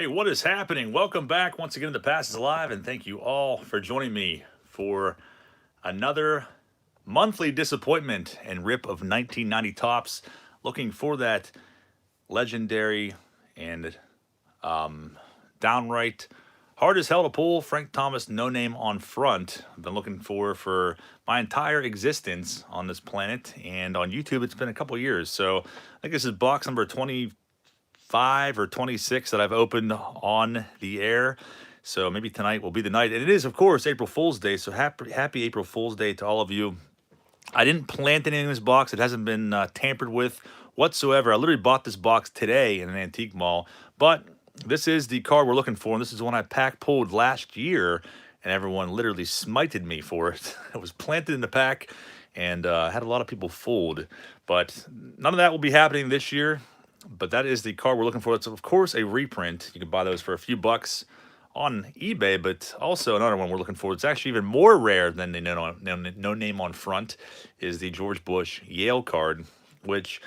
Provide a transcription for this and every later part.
Hey, what is happening? Welcome back once again to the Pass is Live, and thank you all for joining me for another monthly disappointment and rip of 1990 tops. Looking for that legendary and downright hard as hell to pull Frank Thomas no name on front. I've been looking for my entire existence on this planet, and on YouTube it's been a couple years. So I think this is box number 25 or 26 that I've opened on the air. So maybe tonight will be the night. And it is, of course, April Fool's Day. So happy April Fool's Day to all of you. I didn't plant anything in this box. It hasn't been tampered with whatsoever. I literally bought this box today in an antique mall. But this is the card we're looking for. And this is one I pack pulled last year. And everyone literally smited me for it. It was planted in the pack and had a lot of people fooled. But none of that will be happening this year. But that is the card we're looking for. It's, of course, a reprint. You can buy those for a few bucks on eBay, but also another one we're looking for. It's actually even more rare than the no name on front is the George Bush Yale card, which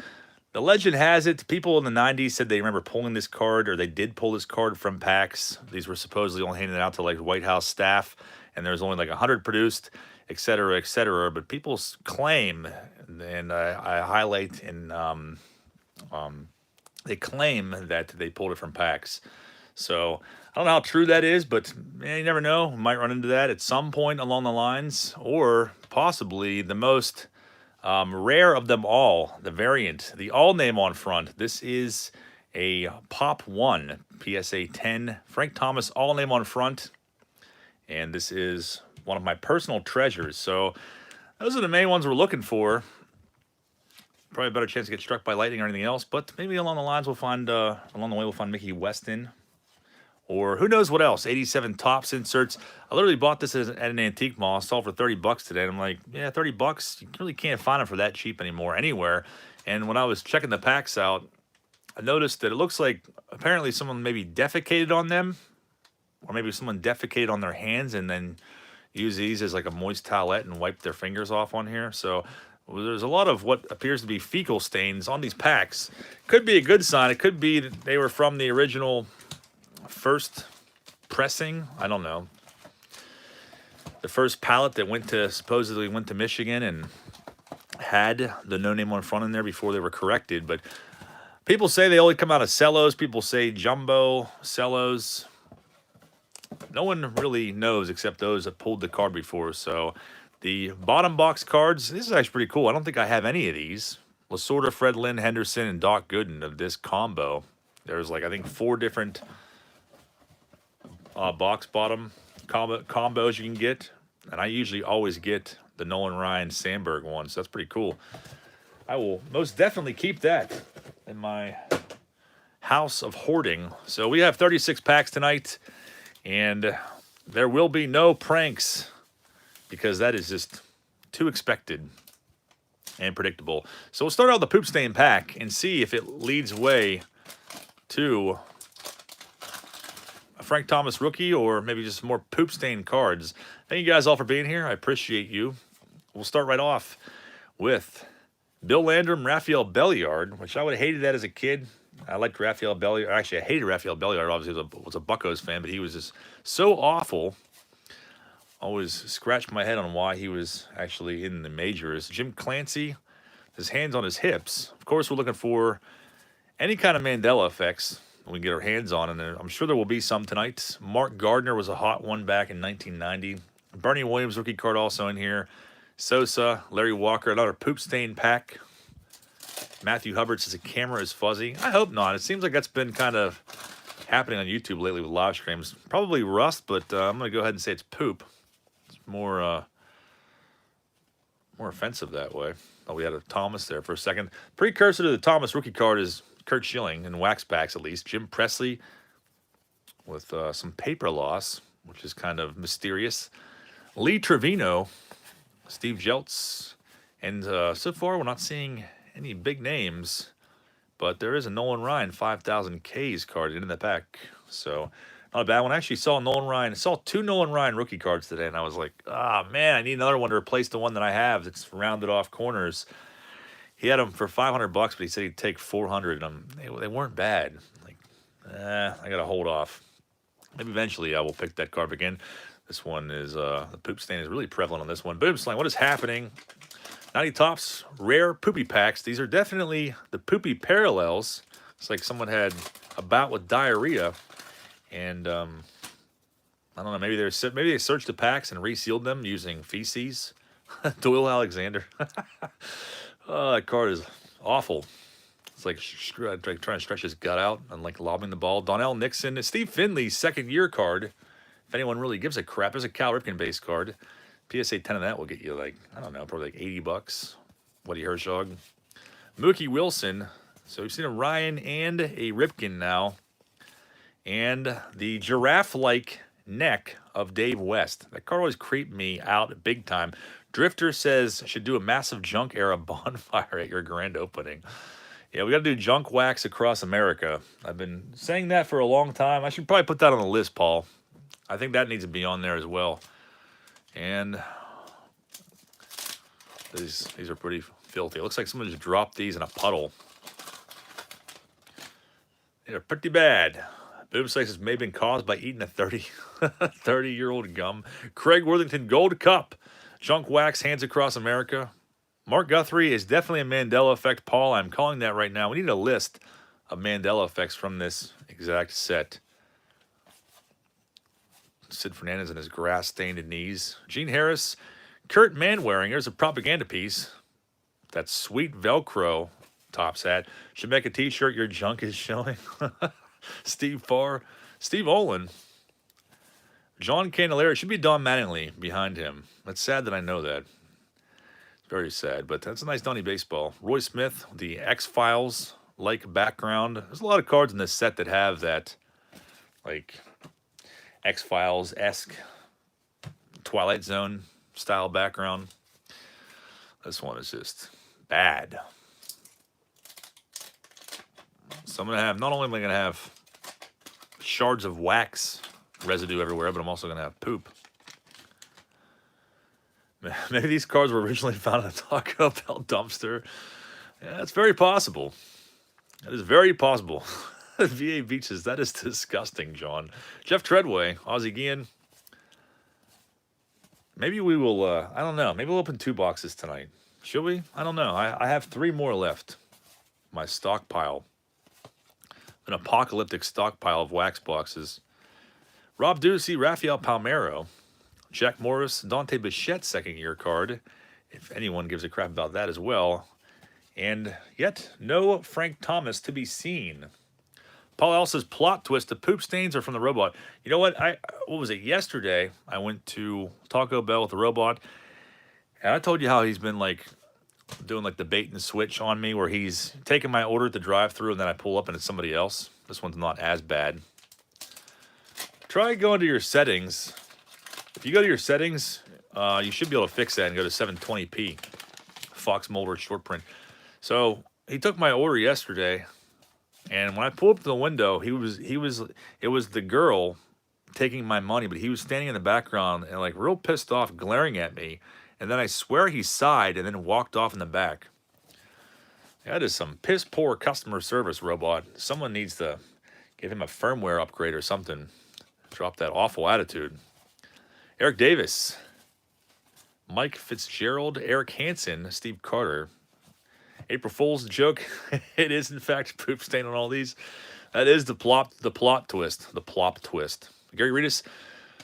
the legend has it. People in the 90s said they remember pulling this card, or they did pull this card from packs. These were supposedly only handed out to like White House staff, and there's only like 100 produced, et cetera, et cetera. But people claim, and I highlight in they claim that they pulled it from packs. So I don't know how true that is, but you never know. We might run into that at some point along the lines, or possibly the most rare of them all, the variant, the all name on front. This is a Pop 1 PSA 10 Frank Thomas all name on front, and this is one of my personal treasures. So those are the main ones we're looking for. Probably a better chance to get struck by lightning or anything else, but maybe along the lines we'll find, along the way we'll find Mickey Weston, or who knows what else. 87 tops inserts. I literally bought this at an antique mall. I saw it for 30 bucks today. And I'm like, yeah, 30 bucks. You really can't find them for that cheap anymore anywhere. And when I was checking the packs out, I noticed that it looks like apparently someone maybe defecated on them, or maybe someone defecated on their hands and then used these as like a moist towelette and wiped their fingers off on here. So there's a lot of what appears to be fecal stains on these packs. Could be a good sign. It could be that they were from the original first pressing. I don't know. The first pallet that supposedly went to Michigan and had the no name on front in there before they were corrected. But people say they only come out of cellos. People say jumbo cellos. No one really knows except those that pulled the card before. So the bottom box cards, this is actually pretty cool. I don't think I have any of these. Lasorda, Fred Lynn, Henderson, and Doc Gooden of this combo. There's like, I think, 4 different box bottom combos you can get. And I usually always get the Nolan Ryan Sandberg one, so that's pretty cool. I will most definitely keep that in my house of hoarding. So we have 36 packs tonight, and there will be no pranks, because that is just too expected and predictable. So we'll start out with the poop stain pack and see if it leads way to a Frank Thomas rookie, or maybe just more poop stain cards. Thank you guys all for being here. I appreciate you. We'll start right off with Bill Landrum, Raphael Belliard, which I would have hated that as a kid. I liked Raphael Belliard. Actually, I hated Raphael Belliard. Obviously, was a Buccos fan, but he was just so awful. Always scratched my head on why he was actually in the majors. Jim Clancy, his hands on his hips. Of course, we're looking for any kind of Mandela effects we can get our hands on, and I'm sure there will be some tonight. Mark Gardner was a hot one back in 1990. Bernie Williams rookie card also in here. Sosa, Larry Walker, another poop stain pack. Matthew Hubbard says the camera is fuzzy. I hope not. It seems like that's been kind of happening on YouTube lately with live streams. Probably rust, but I'm going to go ahead and say it's poop. It's more offensive that way. Oh, we had a Thomas there for a second. Precursor to the Thomas rookie card is Kurt Schilling, in wax packs at least. Jim Presley with some paper loss, which is kind of mysterious. Lee Trevino, Steve Jeltz, and so far we're not seeing any big names, but there is a Nolan Ryan 5,000 Ks card in the pack, so not a bad one. I actually saw saw 2 Nolan Ryan rookie cards today, and I was like, man, I need another one to replace the one that I have that's rounded off corners. He had them for $500, but he said he'd take 400 of them. They weren't bad. Like I got to hold off. Maybe eventually I will pick that card again. This one is, the poop stain is really prevalent on this one. Boom Slang, what is happening? 90 Tops, rare poopy packs. These are definitely the poopy parallels. It's like someone had a bout with diarrhea, and I don't know. Maybe they searched the packs and resealed them using feces. Doyle Alexander. Oh, that card is awful. It's like trying to stretch his gut out and like lobbing the ball. Donnell Nixon, Steve Finley's second year card. If anyone really gives a crap, there's a Cal Ripken base card. PSA 10 of that will get you like, I don't know, probably like $80. Woody Hershog. Mookie Wilson. So we've seen a Ryan and a Ripken now. And the giraffe-like neck of Dave West. That card always creeped me out big time. Drifter says should do a massive junk era bonfire at your grand opening. Yeah, we got to do junk wax across America. I've been saying that for a long time. I should probably put that on the list, Paul. I think that needs to be on there as well. And these are pretty filthy. It looks like someone just dropped these in a puddle. They're pretty bad. Boom slices may have been caused by eating a 30-year-old gum. Craig Worthington Gold Cup. Junk wax hands across America. Mark Guthrie is definitely a Mandela effect, Paul. I'm calling that right now. We need a list of Mandela effects from this exact set. Sid Fernandez and his grass-stained knees. Gene Harris. Kurt Manwaring. There's a propaganda piece. That sweet Velcro Tops hat. Should make a t-shirt, your junk is showing. Steve Farr. Steve Olin. John Candelaria. It should be Don Mattingly behind him. It's sad that I know that. Very sad, but that's a nice Donnie baseball. Roy Smith, the X-Files-like background. There's a lot of cards in this set that have that, like, X-Files-esque Twilight Zone style background. This one is just bad. So I'm going to have, not only am I going to have shards of wax residue everywhere, but I'm also going to have poop. Maybe these cards were originally found in a Taco Bell dumpster. Yeah, that's very possible. That is very possible. VA Beaches, that is disgusting, John. Jeff Treadway, Ozzie Guillen. Maybe we will, I don't know. Maybe we'll open 2 boxes tonight. Should we? I don't know. I have 3 more left. My stockpile. An apocalyptic stockpile of wax boxes. Rob Ducey, Rafael Palmeiro. Jack Morris, Dante Bichette second year card, if anyone gives a crap about that as well. And yet, no Frank Thomas to be seen. Paul Elsa's plot twist, the poop stains are from the robot. You know what? What was it? Yesterday, I went to Taco Bell with the robot, and I told you how he's been like doing like the bait and switch on me, where he's taking my order at the drive-thru and then I pull up and it's somebody else. This one's not as bad. Try going to your settings. If you go to your settings, you should be able to fix that and go to 720p. Fox Mulder short print. So he took my order yesterday, and when I pulled up to the window, it was the girl taking my money, but he was standing in the background and like real pissed off, glaring at me. And then I swear he sighed and then walked off in the back. That is some piss poor customer service, robot. Someone needs to give him a firmware upgrade or something. Drop that awful attitude. Eric Davis, Mike Fitzgerald, Eric Hansen, Steve Carter. April Fool's joke. It is in fact poop stain on all these. That is the plot twist. The plop twist. Gary Reedus,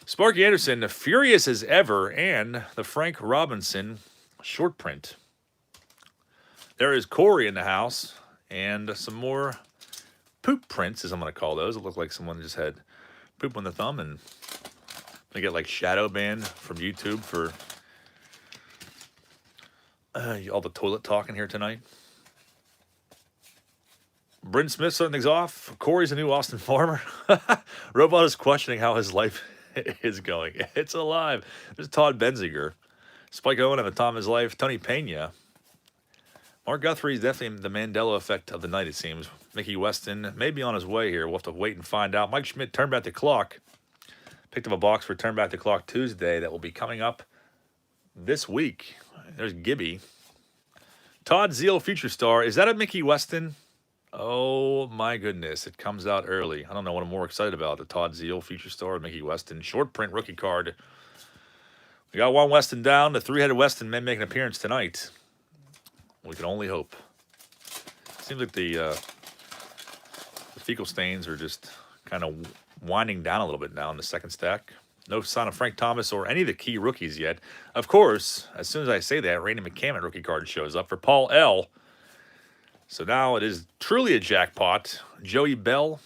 Sparky Anderson, furious as ever, and the Frank Robinson short print. There is Corey in the house, and some more poop prints, as I'm going to call those. It looked like someone just had poop on the thumb, and I get like shadow banned from YouTube for all the toilet talking here tonight. Bryn Smith starting things off. Corey's a new Austin Farmer. Robot is questioning how his life is going. It's alive. There's Todd Benziger. Spike Owen having time of his life. Tony Pena. Mark Guthrie is definitely the Mandela effect of the night, it seems. Mickey Weston may be on his way here. We'll have to wait and find out. Mike Schmidt, Turn Back the Clock. Picked up a box for Turn Back the Clock Tuesday that will be coming up this week. There's Gibby. Todd Zeal, Future Star. Is that a Mickey Weston? Oh my goodness, it comes out early. I don't know what I'm more excited about, the Todd Zeal feature star, Mickey Weston short print rookie card. We got one Weston down. The three-headed Weston may make an appearance tonight. We can only hope. Seems like the fecal stains are just kind of winding down a little bit now in the second stack. No sign of Frank Thomas or any of the key rookies yet. Of course, as soon as I say that, Randy McCammon rookie card shows up for Paul L. So now it is truly a jackpot. Joey Bell,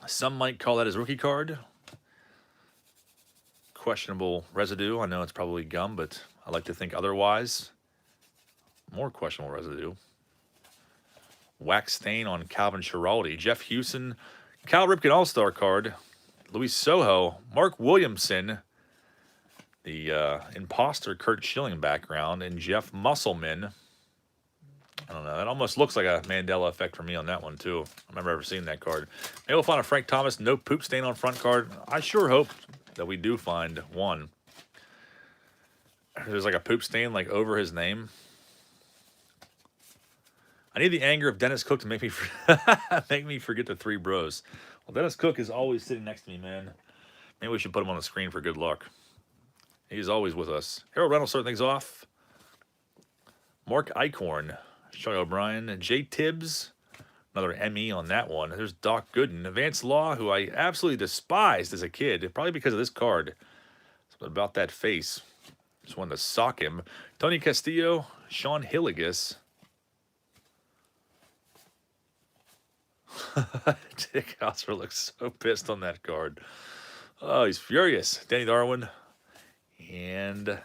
some might call that his rookie card. Questionable residue. I know it's probably gum, but I like to think otherwise. More questionable residue. Wax stain on Calvin Schiraldi. Jeff Hewson, Cal Ripken All-Star card. Luis Soho, Mark Williamson, the imposter Kurt Schilling background, and Jeff Musselman. I don't know. That almost looks like a Mandela effect for me on that one, too. I remember ever seeing that card. Maybe we'll find a Frank Thomas no poop stain on front card. I sure hope that we do find one. There's like a poop stain like over his name. I need the anger of Dennis Cook to make me make me forget the three bros. Well, Dennis Cook is always sitting next to me, man. Maybe we should put him on the screen for good luck. He's always with us. Harold Reynolds starting things off. Mark Eichhorn, Sean O'Brien, Jay Tibbs, another ME on that one. There's Doc Gooden, Vance Law, who I absolutely despised as a kid, probably because of this card. Something about that face. Just wanted to sock him. Tony Castillo, Sean Hilligus. Dick Hauser looks so pissed on that card. Oh, he's furious. Danny Darwin. And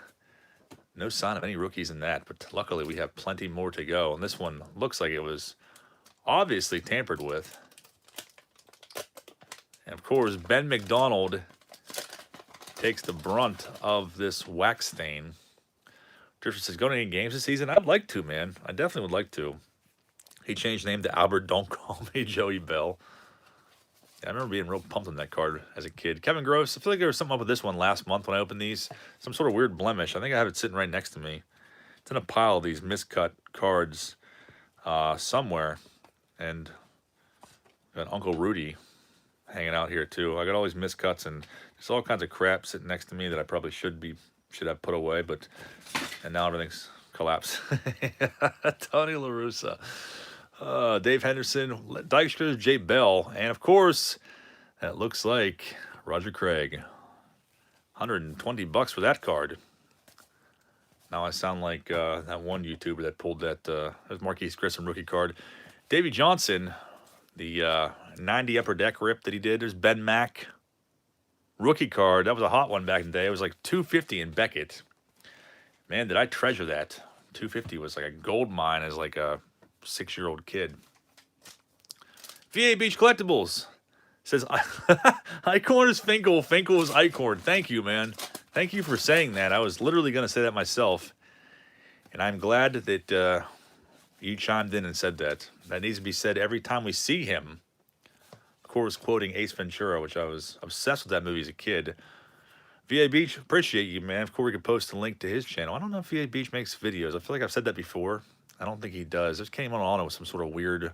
no sign of any rookies in that, but luckily we have plenty more to go. And this one looks like it was obviously tampered with. And of course, Ben McDonald takes the brunt of this wax stain. Drifter says, going to any games this season? I'd like to, man. I definitely would like to. He changed name to Albert Don't Call Me Joey Bell. Yeah, I remember being real pumped on that card as a kid. Kevin Gross, I feel like there was something up with this one last month when I opened these. Some sort of weird blemish. I think I have it sitting right next to me. It's in a pile of these miscut cards somewhere. And got Uncle Rudy hanging out here too. I got all these miscuts and there's all kinds of crap sitting next to me that I probably should have put away, and now everything's collapsed. Tony La Russa. Dave Henderson, Dykstra, Jay Bell, and of course, that looks like Roger Craig. $120 for that card. Now I sound like that one YouTuber that pulled that Marquise Grissom rookie card. Davey Johnson, the 90 upper deck rip that he did. There's Ben Mack rookie card. That was a hot one back in the day. It was like $250 in Beckett. Man, did I treasure that. $250 was like a gold mine as like a 6-year-old kid. VA Beach Collectibles says, Eichhorn is Finkel. Finkel is Eichhorn. Thank you, man. Thank you for saying that. I was literally going to say that myself. And I'm glad that you chimed in and said that. That needs to be said every time we see him. Of course, quoting Ace Ventura, which I was obsessed with that movie as a kid. VA Beach, appreciate you, man. Of course, we could post a link to his channel. I don't know if VA Beach makes videos. I feel like I've said that before. I don't think he does. This came on with some sort of weird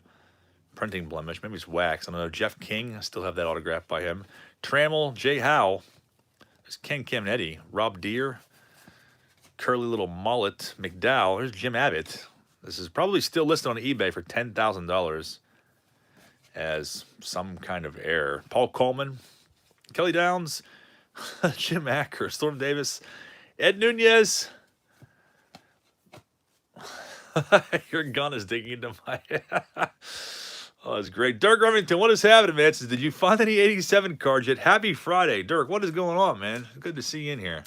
printing blemish. Maybe it's wax. I don't know. Jeff King, I still have that autograph by him. Trammell, Jay Howe. There's Ken Caminiti. Rob Deere. Curly little mullet. McDowell. There's Jim Abbott. This is probably still listed on eBay for $10,000 as some kind of error. Paul Coleman. Kelly Downs. Jim Acker. Storm Davis. Ed Nunez. Your gun is digging into my head. Oh, that's great. Dirk Remington, what is happening, man? Says, did you find any 87 cards yet? Happy Friday. Dirk, what is going on, man? Good to see you in here.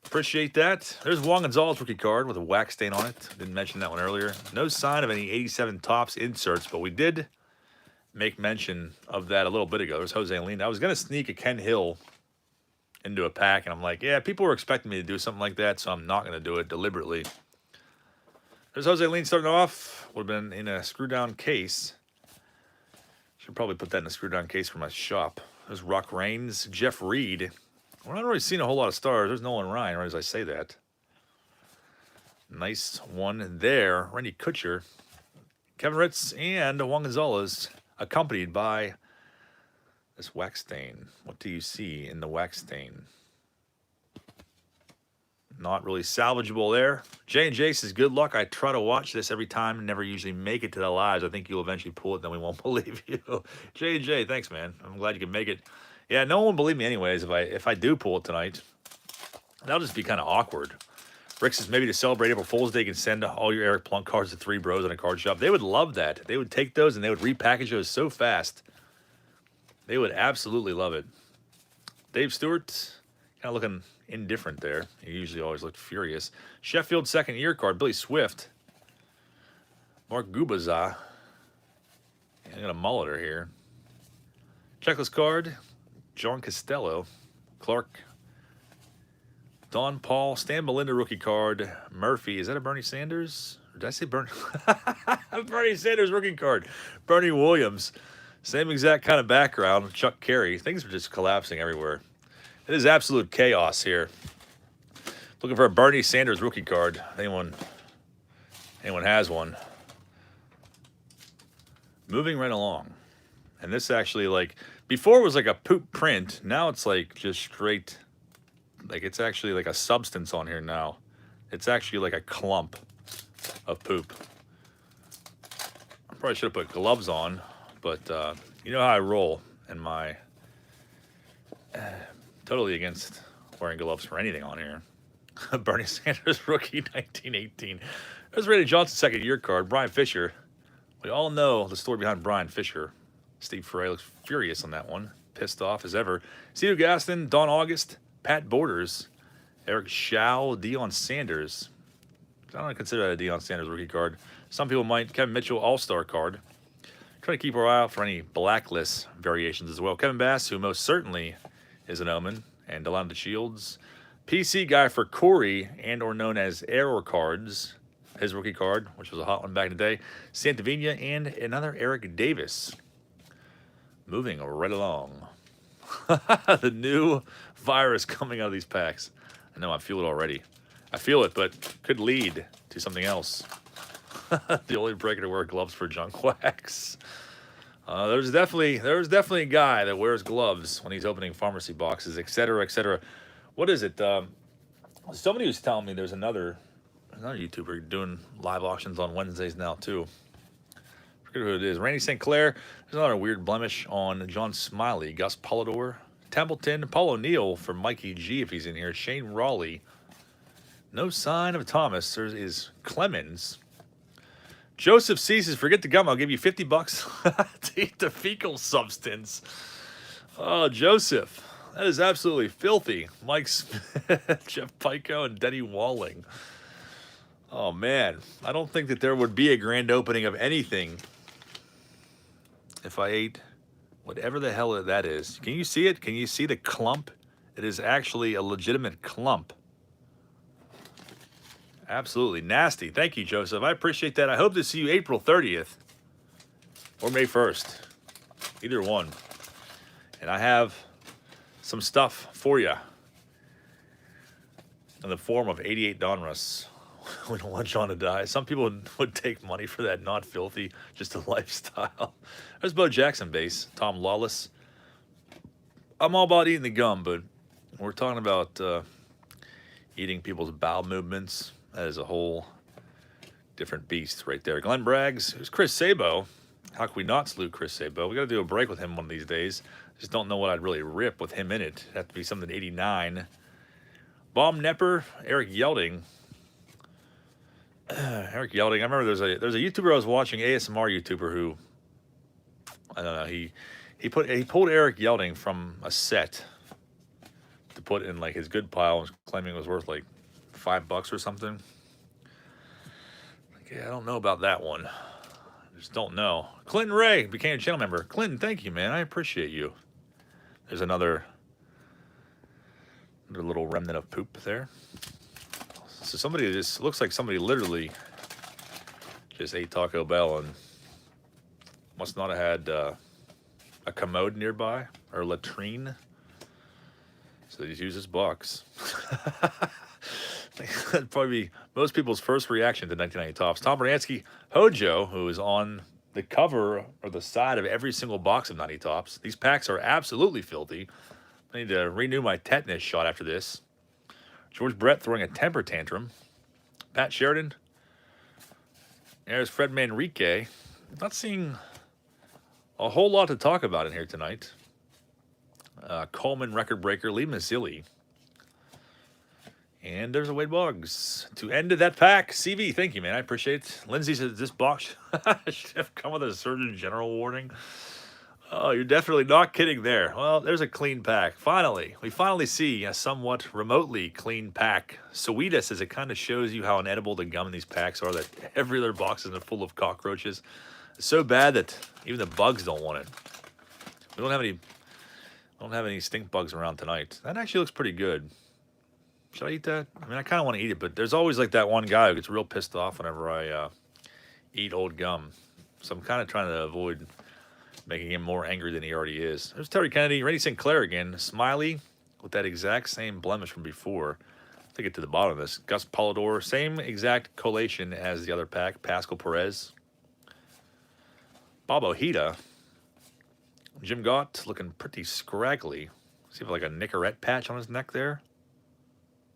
Appreciate that. There's Juan Gonzalez rookie card with a wax stain on it. Didn't mention that one earlier. No sign of any 87 tops inserts, but we did make mention of that a little bit ago. There's Jose Lean. I was going to sneak a Ken Hill into a pack, and I'm like, yeah, people were expecting me to do something like that, so I'm not going to do it deliberately. There's Jose Lean starting off. Would have been in a screw-down case. Should probably put that in a screw-down case for my shop. There's Rock Reigns, Jeff Reed. We're not really seeing a whole lot of stars. There's Nolan Ryan, right as I say that. Nice one there. Randy Kutcher. Kevin Ritz and Juan Gonzalez, accompanied by this wax stain. What do you see in the wax stain? Not really salvageable there. Jay and Jace says, good luck. I try to watch this every time and never usually make it to the lives. I think you'll eventually pull it, then we won't believe you. Jay and Jay, thanks, man. I'm glad you can make it. Yeah, no one will believe me anyways if I do pull it tonight. That'll just be kind of awkward. Rick says, maybe to celebrate April Fool's Day, you can send all your Eric Plunk cards to 3 Bros in a card shop. They would love that. They would take those and they would repackage those so fast. They would absolutely love it. Dave Stewart, kind of looking indifferent there. He usually always looked furious. Sheffield second year card, Billy Swift. Mark Gubaza. I got a mulliter here. Checklist card, John Costello. Clark. Don Paul. Stan Melinda rookie card. Murphy. Is that a Bernie Sanders? Or did I say Bernie? Bernie Sanders rookie card. Bernie Williams. Same exact kind of background. Chuck Carey. Things are just collapsing everywhere. It is absolute chaos here. Looking for a Bernie Sanders rookie card. Anyone has one. Moving right along. And this actually, like, before it was like a poop print. Now it's like just straight, like it's actually like a substance on here now. It's actually like a clump of poop. I probably should have put gloves on, but you know how I roll in my... totally against wearing gloves for anything on here. Bernie Sanders rookie 1918. There's Randy Johnson second year card. Brian Fisher. We all know the story behind Brian Fisher. Steve Ferre looks furious on that one. Pissed off as ever. Cedar Gaston, Don August, Pat Borders, Eric Shaw, Deion Sanders. I don't consider that a Deion Sanders rookie card. Some people might. Kevin Mitchell All-Star card. Trying to keep our eye out for any blacklist variations as well. Kevin Bass, who most certainly is an omen, and Delonte Shields. PC guy for Corey, and or known as Error Cards, his rookie card, which was a hot one back in the day. Santavina and another Eric Davis. Moving right along. The new virus coming out of these packs. I know, I feel it already. I feel it, but could lead to something else. The only breaker to wear gloves for junk wax. There's definitely a guy that wears gloves when he's opening pharmacy boxes, etc., etc. What is it? Somebody was telling me there's another YouTuber doing live auctions on Wednesdays now too. I forget who it is. Randy St. Clair. There's another weird blemish on John Smiley, Gus Polidor, Templeton, Paul O'Neill for Mikey G if he's in here. Shane Raleigh. No sign of Thomas. There is Clemens. Joseph ceases. Forget the gum. I'll give you $50 to eat the fecal substance. Oh, Joseph. That is absolutely filthy. Mike Smith, Jeff Pico, and Denny Walling. Oh, man. I don't think that there would be a grand opening of anything if I ate whatever the hell that is. Can you see it? Can you see the clump? It is actually a legitimate clump. Absolutely nasty. Thank you, Joseph. I appreciate that. I hope to see you April 30th or May 1st. Either one. And I have some stuff for you in the form of 88 Donruss. We don't want John to die. Some people would take money for that. Not filthy, just a lifestyle. There's Bo Jackson base. Tom Lawless. I'm all about eating the gum, but we're talking about eating people's bowel movements. That is a whole different beast right there. Glenn Braggs. Who's Chris Sabo? How can we not salute Chris Sabo? We got to do a break with him one of these days. Just don't know what I'd really rip with him in it. It'd have to be something 89. Baum Nepper. Eric Yelding. Eric Yelding. I remember there's a YouTuber I was watching, ASMR YouTuber, who, I don't know, he pulled Eric Yelding from a set to put in like his good pile and was claiming it was worth like $5 or something. Like, yeah, I don't know about that one. I just don't know. Clinton Ray became a channel member. Clinton, thank you, man. I appreciate you. There's another little remnant of poop there. So somebody just looks like somebody literally just ate Taco Bell and must not have had a commode nearby or a latrine. So they just use this box. That'd probably be most people's first reaction to 1990 Tops. Tom Bransky, Hojo, who is on the cover or the side of every single box of 90 Tops. These packs are absolutely filthy. I need to renew my tetanus shot after this. George Brett throwing a temper tantrum. Pat Sheridan. There's Fred Manrique. Not seeing a whole lot to talk about in here tonight. Coleman record breaker, Lee Mazzilli. And there's a Wade Boggs. To end that pack, CV, thank you, man. I appreciate it. Lindsay says this box should have come with a Surgeon General warning. Oh, you're definitely not kidding there. Well, there's a clean pack. Finally, we finally see a somewhat remotely clean pack. Sweeta says it kind of shows you how inedible the gum in these packs are, that every other box is full of cockroaches. It's so bad that even the bugs don't want it. We don't have any stink bugs around tonight. That actually looks pretty good. Should I eat that? I mean, I kind of want to eat it, but there's always like that one guy who gets real pissed off whenever I eat old gum. So I'm kind of trying to avoid making him more angry than he already is. There's Terry Kennedy, Randy St. Clair again. Smiley with that exact same blemish from before. To get to the bottom of this. Gus Polidor, same exact collation as the other pack. Pascal Perez. Bob Ojeda. Jim Gott looking pretty scraggly. See if like a Nicorette patch on his neck there.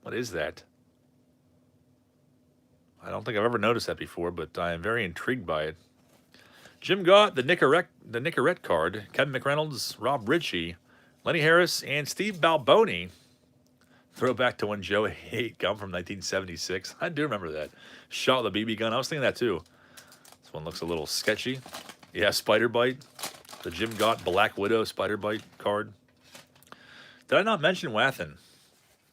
What is that? I don't think I've ever noticed that before, but I am very intrigued by it. Jim Gott, the Nicorette card. Kevin McReynolds, Rob Ritchie, Lenny Harris, and Steve Balboni. Throwback to when Joe ate gum from 1976. I do remember that. Shot with a BB gun. I was thinking that too. This one looks a little sketchy. Yeah, Spider Bite. The Jim Gott Black Widow Spider Bite card. Did I not mention Wathen?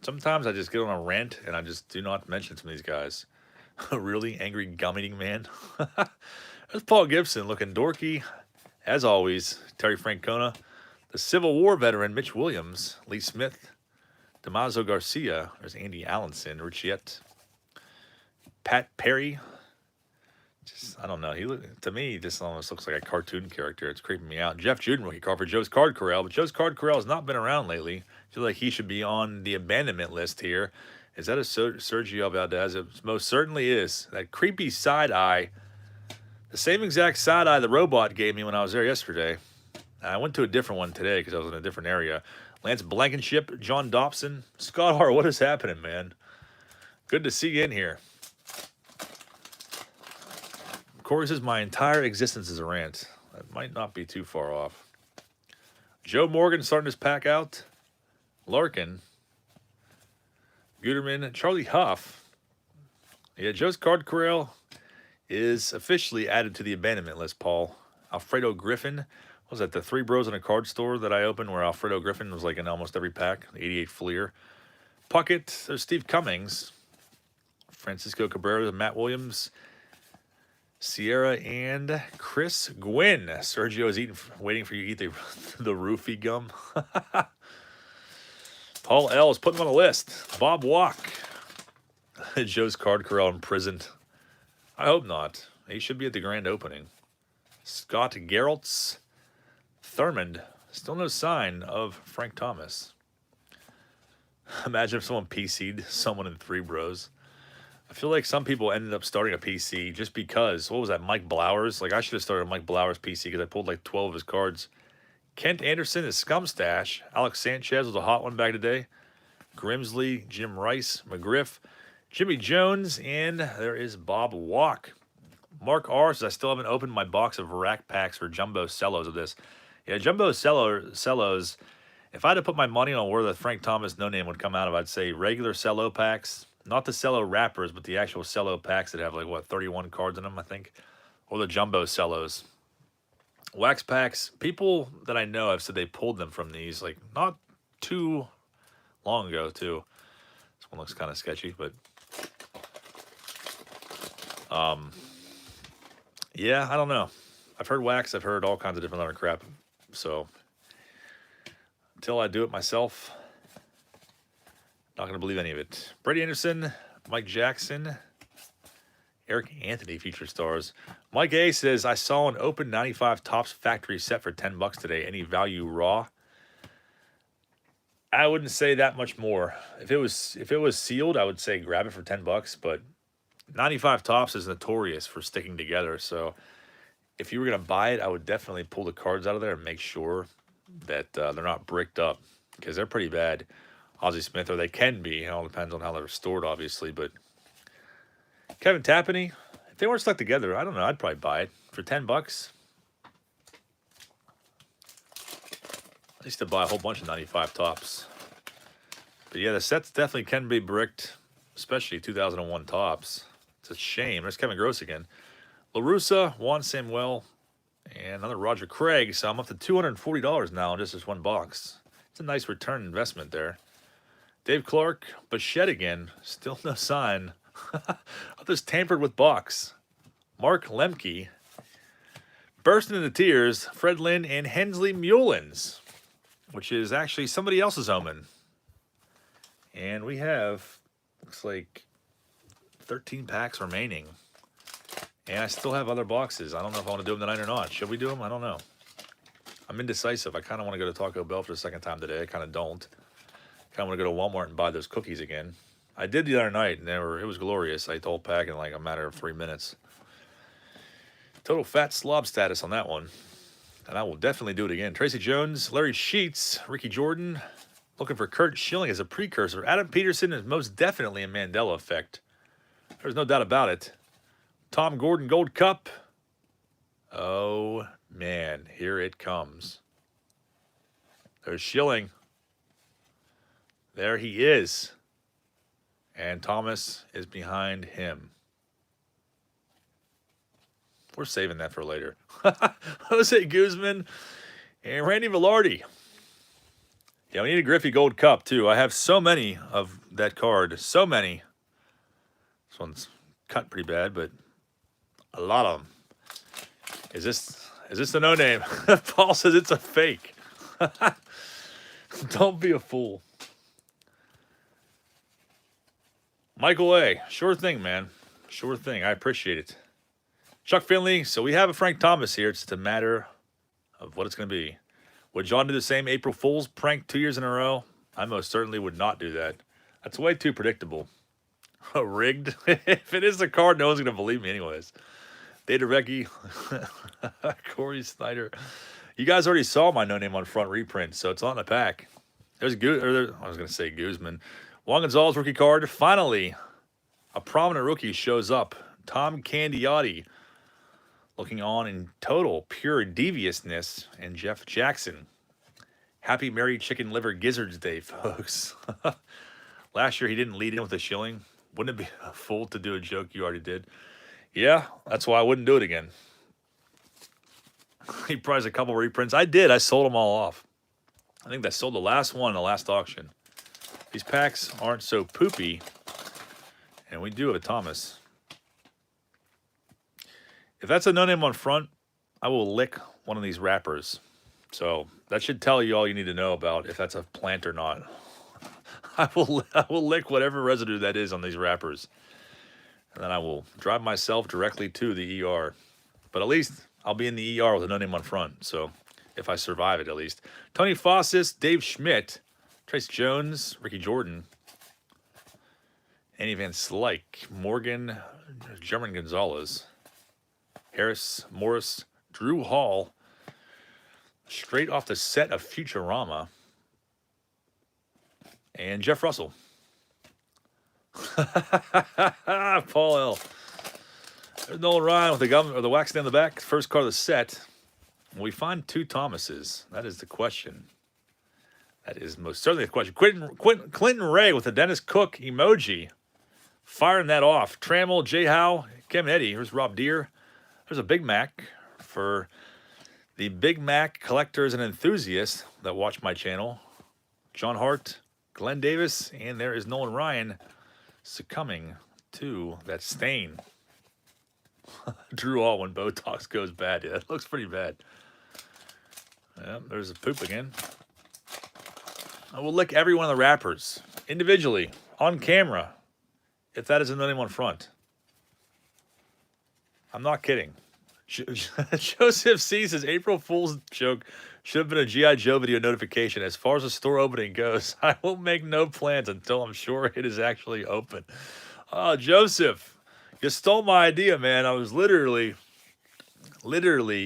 Sometimes I just get on a rant and I just do not mention some of these guys. A really angry gum eating man. There's Paul Gibson looking dorky. As always, Terry Francona. The Civil War veteran Mitch Williams. Lee Smith. Damaso Garcia. There's Andy Allenson. Richiette. Pat Perry. Just, I don't know. To me, this almost looks like a cartoon character. It's creeping me out. Jeff Juden, rookie card for Joe's Card Corral. But Joe's Card Corral has not been around lately. I feel like he should be on the abandonment list here. Is that a Sergio Valdez? It most certainly is. That creepy side eye. The same exact side eye the robot gave me when I was there yesterday. I went to a different one today because I was in a different area. Lance Blankenship, John Dobson. Scott Hart, what is happening, man? Good to see you in here. Corey says my entire existence is a rant. That might not be too far off. Joe Morgan starting his pack out. Larkin. Guterman. Charlie Huff. Yeah, Joe's Card Corral is officially added to the abandonment list, Paul. Alfredo Griffin. What was that, the Three Bros in a Card Store that I opened where Alfredo Griffin was like in almost every pack? The 88 Fleer. Puckett. There's Steve Cummings. Francisco Cabrera. Matt Williams. Sierra and Chris Gwynn. Sergio is waiting for you to eat the roofie gum. Paul L. is putting him on the list. Bob Walk. Joe's Card Corral imprisoned. I hope not. He should be at the grand opening. Scott Geraltz. Thurmond. Still no sign of Frank Thomas. Imagine if someone PC'd someone in Three Bros. I feel like some people ended up starting a PC just because, what was that, Mike Blowers? Like, I should have started a Mike Blowers PC because I pulled like 12 of his cards. Kent Anderson is Scum Stash. Alex Sanchez was a hot one back today. Grimsley, Jim Rice, McGriff, Jimmy Jones, and there is Bob Walk. Mark R says, I still haven't opened my box of rack packs for Jumbo Cellos of this. Yeah, Jumbo Cellos, if I had to put my money on where the Frank Thomas no-name would come out of, I'd say regular cello packs. Not the cello wrappers, but the actual cello packs that have like, what, 31 cards in them, I think? Or the jumbo cellos. Wax packs, people that I know have said they pulled them from these, like, not too long ago, too. This one looks kind of sketchy, but... yeah, I don't know. I've heard wax, I've heard all kinds of different other crap. So, until I do it myself... not going to believe any of it. Brady Anderson, Mike Jackson, Eric Anthony, featured stars. Mike A says, I saw an open 95 Topps factory set for $10 today. Any value raw? I wouldn't say that much more. If it was sealed, I would say grab it for $10, but 95 tops is notorious for sticking together. So if you were gonna buy it, I would definitely pull the cards out of there and make sure that they're not bricked up because they're pretty bad. Ozzie Smith, or they can be. It all depends on how they're stored, obviously. But Kevin Tapani, if they weren't stuck together, I don't know. I'd probably buy it for $10. I used to buy a whole bunch of 95 tops. But yeah, the sets definitely can be bricked, especially 2001 tops. It's a shame. There's Kevin Gross again. LaRussa, Juan Samuel, and another Roger Craig. So I'm up to $240 now in just this one box. It's a nice return investment there. Dave Clark, Bichette again. Still no sign of this tampered with box. Mark Lemke, bursting into tears. Fred Lynn and Hensley Mullins, which is actually somebody else's omen. And we have, looks like 13 packs remaining. And I still have other boxes. I don't know if I want to do them tonight or not. Should we do them? I don't know. I'm indecisive. I kind of want to go to Taco Bell for the second time today. I kind of don't. Kind of want to go to Walmart and buy those cookies again. I did the other night, and it was glorious. I ate the whole pack in like a matter of 3 minutes. Total fat slob status on that one. And I will definitely do it again. Tracy Jones, Larry Sheets, Ricky Jordan. Looking for Kurt Schilling as a precursor. Adam Peterson is most definitely a Mandela effect. There's no doubt about it. Tom Gordon Gold Cup. Oh, man. Here it comes. There's Schilling. There he is. And Thomas is behind him. We're saving that for later. Jose Guzman and Randy Velarde. Yeah, we need a Griffey Gold Cup, too. I have so many of that card. So many. This one's cut pretty bad, but a lot of them. Is this the no-name? Paul says it's a fake. Don't be a fool. Michael A. Sure thing, man. Sure thing. I appreciate it. Chuck Finley. So we have a Frank Thomas here. It's just a matter of what it's going to be. Would John do the same April Fool's prank 2 years in a row? I most certainly would not do that. That's way too predictable. Rigged? If it is the card, no one's going to believe me anyways. Data Becky. Corey Snyder. You guys already saw my no name on front reprint, so it's on the pack. I was going to say Guzman. Juan Gonzalez rookie card. Finally, a prominent rookie shows up. Tom Candiotti. Looking on in total pure deviousness, and Jeff Jackson. Happy Merry Chicken Liver Gizzards Day, folks. Last year he didn't lead in with a Schilling. Wouldn't it be a fool to do a joke you already did? Yeah, that's why I wouldn't do it again. He prized a couple reprints. I did. I sold them all off. I think I sold the last one in the last auction. These packs aren't so poopy. And we do have a Thomas. If that's a no-name on front, I will lick one of these wrappers. So that should tell you all you need to know about if that's a plant or not. I will lick whatever residue that is on these wrappers. And then I will drive myself directly to the ER. But at least I'll be in the ER with a no-name on front. So if I survive it, at least. Tony Fossis, Dave Schmidt, Trace Jones, Ricky Jordan, Annie Van Slyke, Morgan, German Gonzalez, Harris Morris, Drew Hall, straight off the set of Futurama, and Jeff Russell. Paul L. There's Nolan Ryan with the gum or the wax down the back. First card of the set. We find two Thomases. That is the question. That is most certainly the question. Clinton Ray with the Dennis Cook emoji. Firing that off. Trammell, J. Howe, Kim Eddy. Here's Rob Deere. There's a Big Mac for the Big Mac collectors and enthusiasts that watch my channel. John Hart, Glenn Davis, and there is Nolan Ryan succumbing to that stain. Drew All when Botox goes bad. Yeah, that looks pretty bad. Yeah, there's a poop again. I will lick every one of the wrappers individually on camera if that is a no-name on front. I'm not kidding. Joseph C says April Fool's joke should have been a G.I. Joe video notification. As far as the store opening goes, I will make no plans until I'm sure it is actually open. Oh, Joseph, you stole my idea, man. I was literally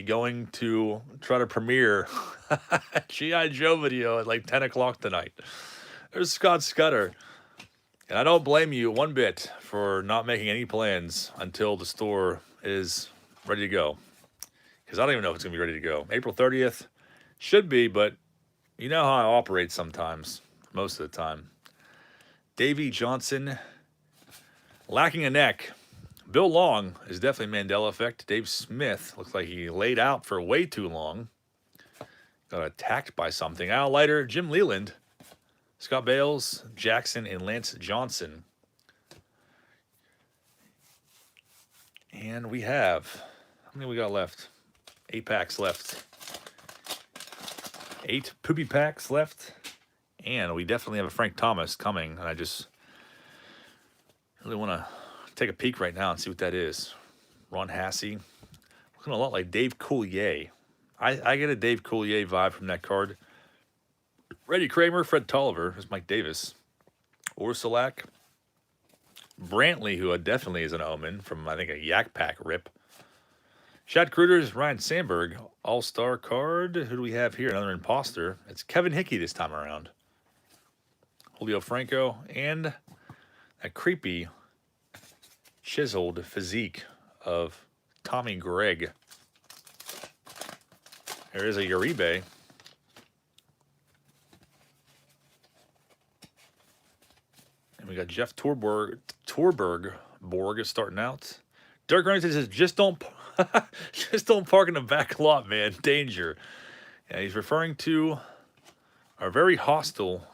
going to try to premiere a G.I. Joe video at like 10 o'clock tonight. There's Scott Scudder. And I don't blame you one bit for not making any plans until the store is ready to go. Because I don't even know if it's going to be ready to go. April 30th should be, but you know how I operate sometimes, most of the time. Davey Johnson, lacking a neck. Bill Long is definitely Mandela effect. Dave Smith looks like he laid out for way too long. Got attacked by something. Al Leiter, Jim Leland, Scott Bales, Jackson, and Lance Johnson. And we have, how many we got left? 8 packs left. 8 poopy packs left. And we definitely have a Frank Thomas coming. And I just really want to take a peek right now and see what that is. Ron Hassey. Looking a lot like Dave Coulier. I get a Dave Coulier vibe from that card. Reddy Kramer, Fred Tolliver, there's Mike Davis, Orsolak, Brantley, who definitely is an omen from, I think, a Yak Pack rip. Shad Cruters, Ryan Sandberg, all-star card. Who do we have here? Another imposter. It's Kevin Hickey this time around. Julio Franco, and that creepy, chiseled physique of Tommy Gregg. There is a Uribe. We got Jeff Torberg is starting out. Dirk Remington says, just don't park in the back lot, man. Danger. Yeah, he's referring to our very hostile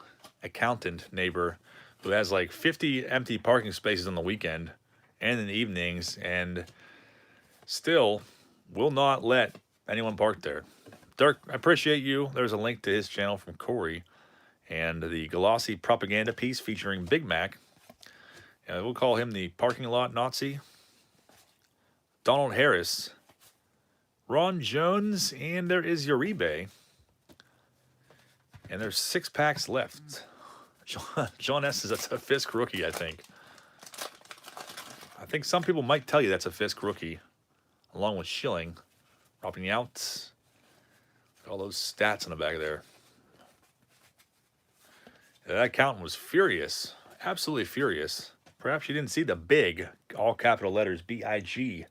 accountant neighbor who has like 50 empty parking spaces on the weekend and in the evenings, and still will not let anyone park there. Dirk, I appreciate you. There's a link to his channel from Corey. And the glossy propaganda piece featuring Big Mac. We'll call him the parking lot Nazi. Donald Harris. Ron Jones. And there is Uribe. And there's 6 packs left. John S. says that's a Fisk rookie, I think. I think some people might tell you that's a Fisk rookie. Along with Schilling. Dropping out. All those stats on the back of there. That accountant was furious, absolutely furious. Perhaps you didn't see the big, all capital letters, B-I-G,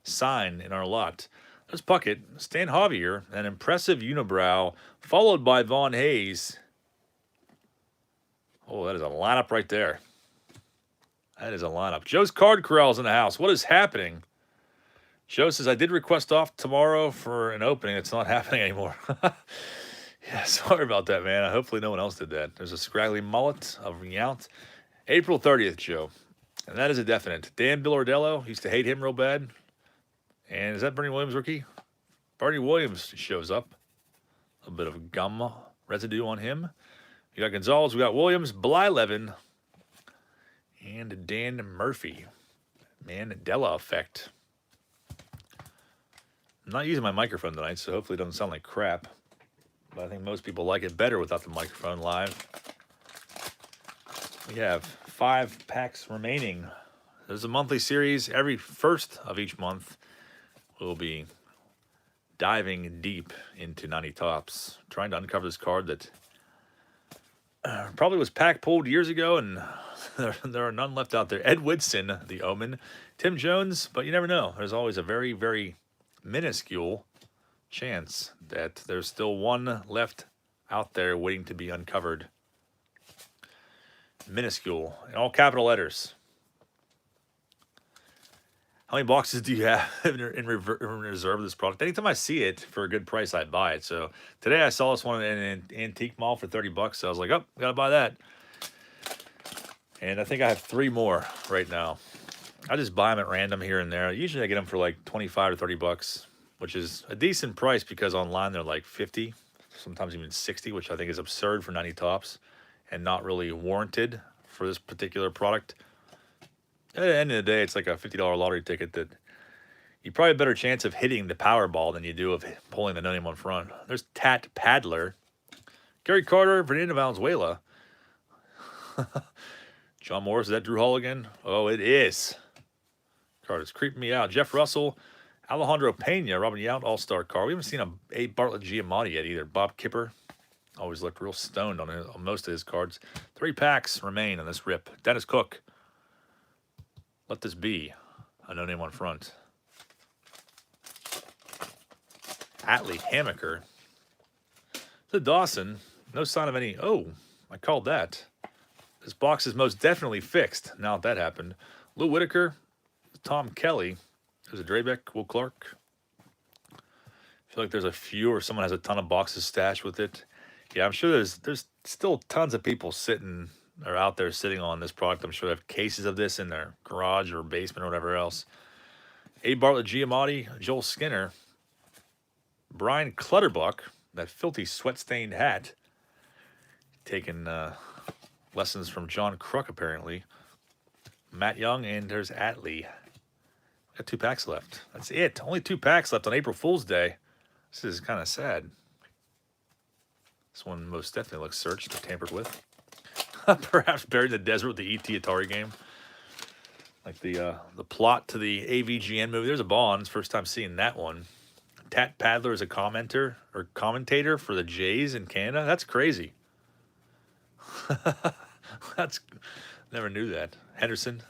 sign in our lot. There's Puckett, Stan Javier, an impressive unibrow, followed by Vaughn Hayes. Oh, that is a lineup right there. That is a lineup. Joe's Card Corral's in the house. What is happening? Joe says, I did request off tomorrow for an opening. It's not happening anymore. Yeah, sorry about that, man. Hopefully no one else did that. There's a scraggly mullet of Yount. April 30th, Joe. And that is a definite. Dan Billardello, used to hate him real bad. And is that Bernie Williams rookie? Bernie Williams shows up. A little bit of gum residue on him. We got Gonzalez, we got Williams, Blylevin, and Dan Murphy. Mandela effect. I'm not using my microphone tonight, so hopefully it doesn't sound like crap. But I think most people like it better without the microphone live. We have 5 packs remaining. There's a monthly series. Every first of each month, we'll be diving deep into 90 Tops, trying to uncover this card that probably was pack pulled years ago, and there are none left out there. Ed Whitson, the Omen. Tim Jones, but you never know. There's always a very, very minuscule chance that there's still one left out there waiting to be uncovered. Minuscule, in all capital letters. How many boxes do you have in reserve of this product? Anytime I see it for a good price, I buy it. So today I saw this one in an antique mall for $30. So I was like, oh, gotta buy that. And I think I have 3 more right now. I just buy them at random here and there. Usually I get them for like 25 to $30, which is a decent price because online they're like 50, sometimes even 60, which I think is absurd for 90 Tops and not really warranted for this particular product. At the end of the day, it's like a $50 lottery ticket that you probably have a better chance of hitting the Powerball than you do of pulling the no name on front. There's Tat Paddler. Gary Carter, Fernando Valenzuela. John Morris, is that Drew Hall again? Oh, it is. Carter's creeping me out. Jeff Russell, Alejandro Pena, Robin Yount, All-Star card. We haven't seen a Bartlett Giamatti yet either. Bob Kipper always looked real stoned on most of his cards. 3 packs remain on this rip. Dennis Cook. Let this be a no name on front. Atlee Hammaker. The Dawson. No sign of any. Oh, I called that. This box is most definitely fixed now that happened. Lou Whitaker. Tom Kelly. There's a Drabeck. Will Clark. I feel like there's a few or someone has a ton of boxes stashed with it. Yeah, I'm sure there's still tons of people sitting or out there sitting on this product. I'm sure they have cases of this in their garage or basement or whatever else. A. Bartlett Giamatti, Joel Skinner, Brian Clutterbuck, that filthy sweat-stained hat, taking lessons from John Kruk apparently. Matt Young, and there's Atlee. Got 2 packs left. That's it. Only 2 packs left on April Fool's Day. This is kind of sad. This one most definitely looks searched or tampered with. Perhaps buried in the desert with the E.T. Atari game. Like the plot to the AVGN movie. There's a Bonds. First time seeing that one. Tat Paddler is a commentator for the Jays in Canada. That's crazy. Never knew that. Henderson.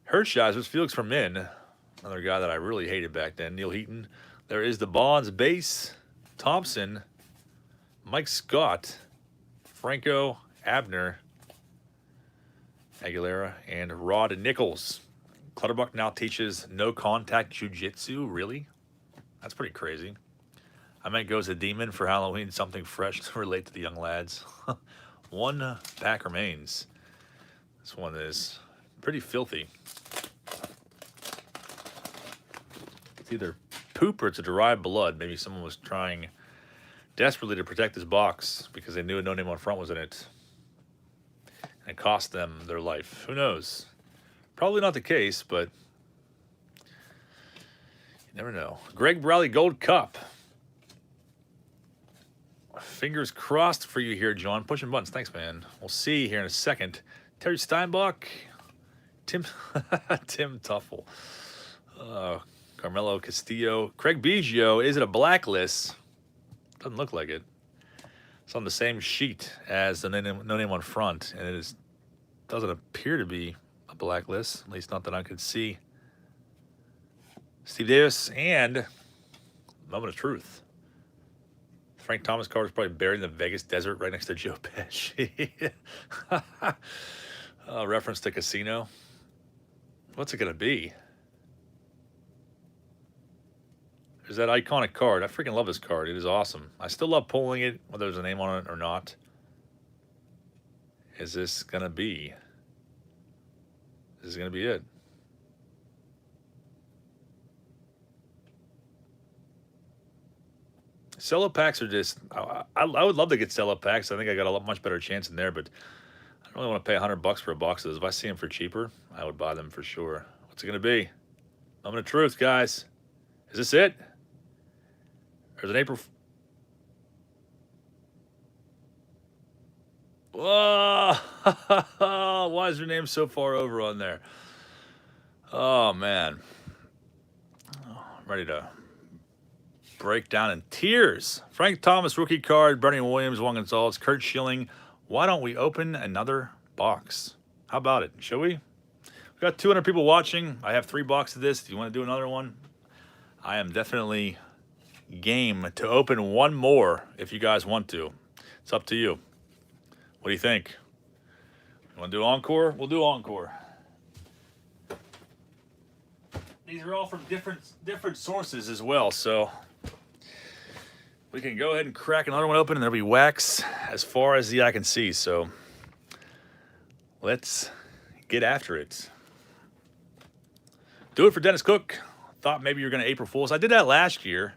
Hershiser's Felix Fermin. Another guy that I really hated back then. Neil Heaton. There is the Bonds base. Thompson. Mike Scott. Franco. Abner. Aguilera. And Rod Nichols. Clutterbuck now teaches no contact jiu-jitsu. Really? That's pretty crazy. I might go as a demon for Halloween. Something fresh to relate to the young lads. 1 pack remains. This one is pretty filthy. It's either poop or it's a derived blood. Maybe someone was trying desperately to protect this box because they knew a no name on front was in it. And it cost them their life. Who knows? Probably not the case, but you never know. Greg Bradley Gold Cup. Fingers crossed for you here, John. Pushing buttons. Thanks, man. We'll see here in a second. Terry Steinbach. Tim Tuffle. Carmelo Castillo. Craig Biggio. Is it a blacklist? Doesn't look like it. It's on the same sheet as the no name on front, and it doesn't appear to be a blacklist, at least not that I could see. Steve Davis and Moment of Truth. Frank Thomas card is probably buried in the Vegas desert right next to Joe Pesci. Reference to Casino. What's it going to be? There's that iconic card. I freaking love this card. It is awesome. I still love pulling it, whether there's a name on it or not. Is this going to be? This is going to be it. Cello packs are just, I would love to get cello packs. I think I got a much better chance in there, but I don't really want to pay $100 for a box of those. If I see them for cheaper, I would buy them for sure. What's it going to be? Moment of Truth, guys. Is this it? There's an April. Whoa! Why is your name so far over on there? Oh, man. I'm ready to break down in tears. Frank Thomas, rookie card. Bernie Williams, Juan Gonzalez, Kurt Schilling. Why don't we open another box? How about it? Shall we? We've got 200 people watching. I have 3 boxes of this. Do you want to do another one? I am definitely game to open one more if you guys want to. It's up to you. What do you think? You want to do encore? We'll do encore. These are all from different sources as well, so we can go ahead and crack another one open and there'll be wax as far as the eye can see. So let's get after it. Do it for Dennis Cook. Thought maybe you were going to April Fool's. I did that last year,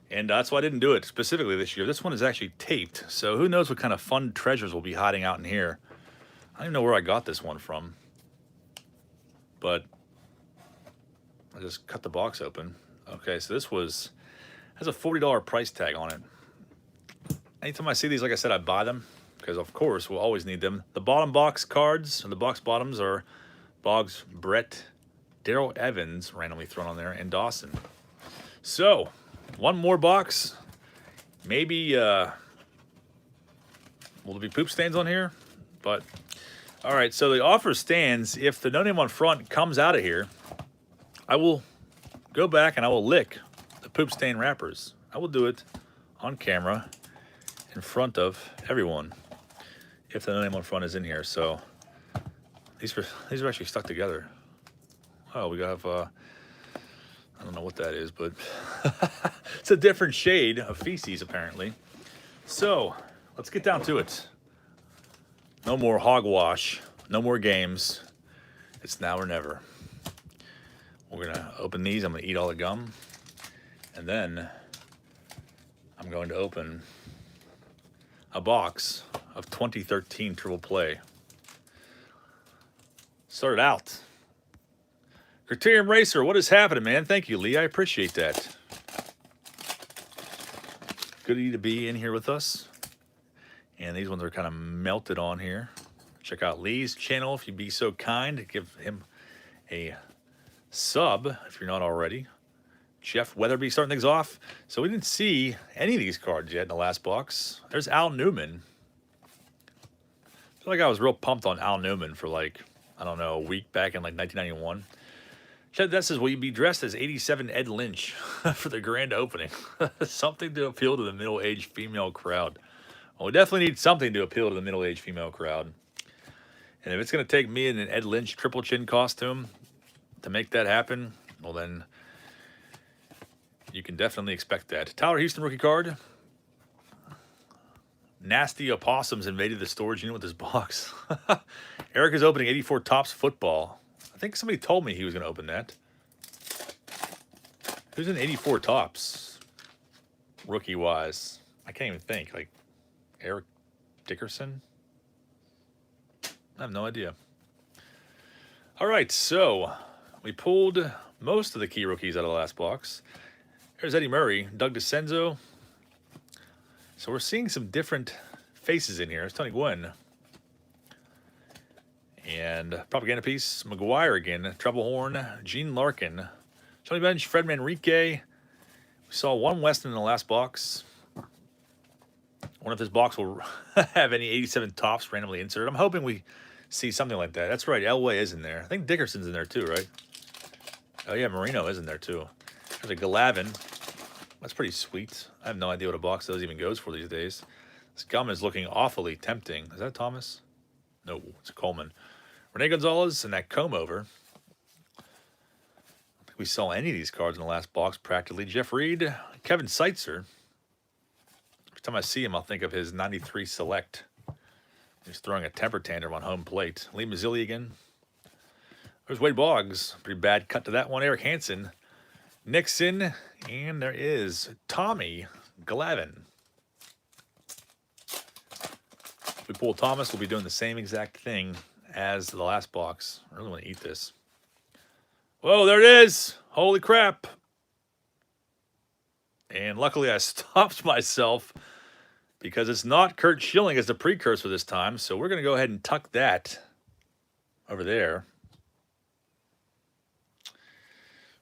and that's why I didn't do it specifically this year. This one is actually taped, so who knows what kind of fun treasures will be hiding out in here. I don't even know where I got this one from, but I just cut the box open. Okay, so this has a $40 price tag on it. Anytime I see these, like I said, I buy them because, of course, we'll always need them. The bottom box cards, or the box bottoms, are Boggs, Brett, Daryl Evans, randomly thrown on there, and Dawson. So, one more box. Maybe, will there be poop stains on here? But, all right, so the offer stands. If the no name on front comes out of here, I will go back and I will lick the poop stain wrappers. I will do it on camera in front of everyone if the no name on front is in here. So these are actually stuck together. Oh, we have I don't know what that is, but it's a different shade of feces apparently. So let's get down to it. No more hogwash, no more games. It's now or never. We're gonna open these. I'm gonna eat all the gum, and then I'm going to open a box of 2013 Triple Play. Start it out. Criterium Racer, what is happening, man? Thank you, Lee. I appreciate that. Good to be in here with us. And these ones are kind of melted on here. Check out Lee's channel if you'd be so kind. Give him a sub if you're not already. Jeff Weatherby starting things off. So we didn't see any of these cards yet in the last box. There's Al Newman. I feel like I was real pumped on Al Newman for like, I don't know, a week back in like 1991. Chad, that says, will you be dressed as 87 Ed Lynch for the grand opening? Something to appeal to the middle-aged female crowd. Well, we definitely need something to appeal to the middle-aged female crowd. And if it's going to take me in an Ed Lynch triple chin costume to make that happen, well then, you can definitely expect that. Tyler Houston rookie card. Nasty opossums invaded the storage unit with this box. Eric is opening 84 Topps football. I think somebody told me he was going to open that. Who's in 84 Topps? Rookie-wise. I can't even think. Like, Eric Dickerson? I have no idea. All right, so we pulled most of the key rookies out of the last box. There's Eddie Murray, Doug DeCenzo. So we're seeing some different faces in here. There's Tony Gwynn. And propaganda piece, McGuire again, Treble Horn, Gene Larkin, Johnny Bench, Fred Manrique. We saw one Weston in the last box. I wonder if this box will have any 87 Topps randomly inserted. I'm hoping we see something like that. That's right, Elway is in there. I think Dickerson's in there too, right? Oh yeah, Marino is in there too. There's a Glavin. That's pretty sweet. I have no idea what a box of those even goes for these days. This gum is looking awfully tempting. Is that Thomas? No, it's Coleman. Rene Gonzalez and that comb over. I don't think we saw any of these cards in the last box practically. Jeff Reed, Kevin Seitzer. Every time I see him, I'll think of his 93 Select. He's throwing a temper tantrum on home plate. Lee Mazzilli again. There's Wade Boggs. Pretty bad cut to that one. Eric Hansen. Nixon. And there is Tommy Glavin. If we pull Thomas, we'll be doing the same exact thing as the last box. I really want to eat this. Whoa, there it is. Holy crap. And luckily I stopped myself because it's not Kurt Schilling as the precursor this time. So we're going to go ahead and tuck that over there.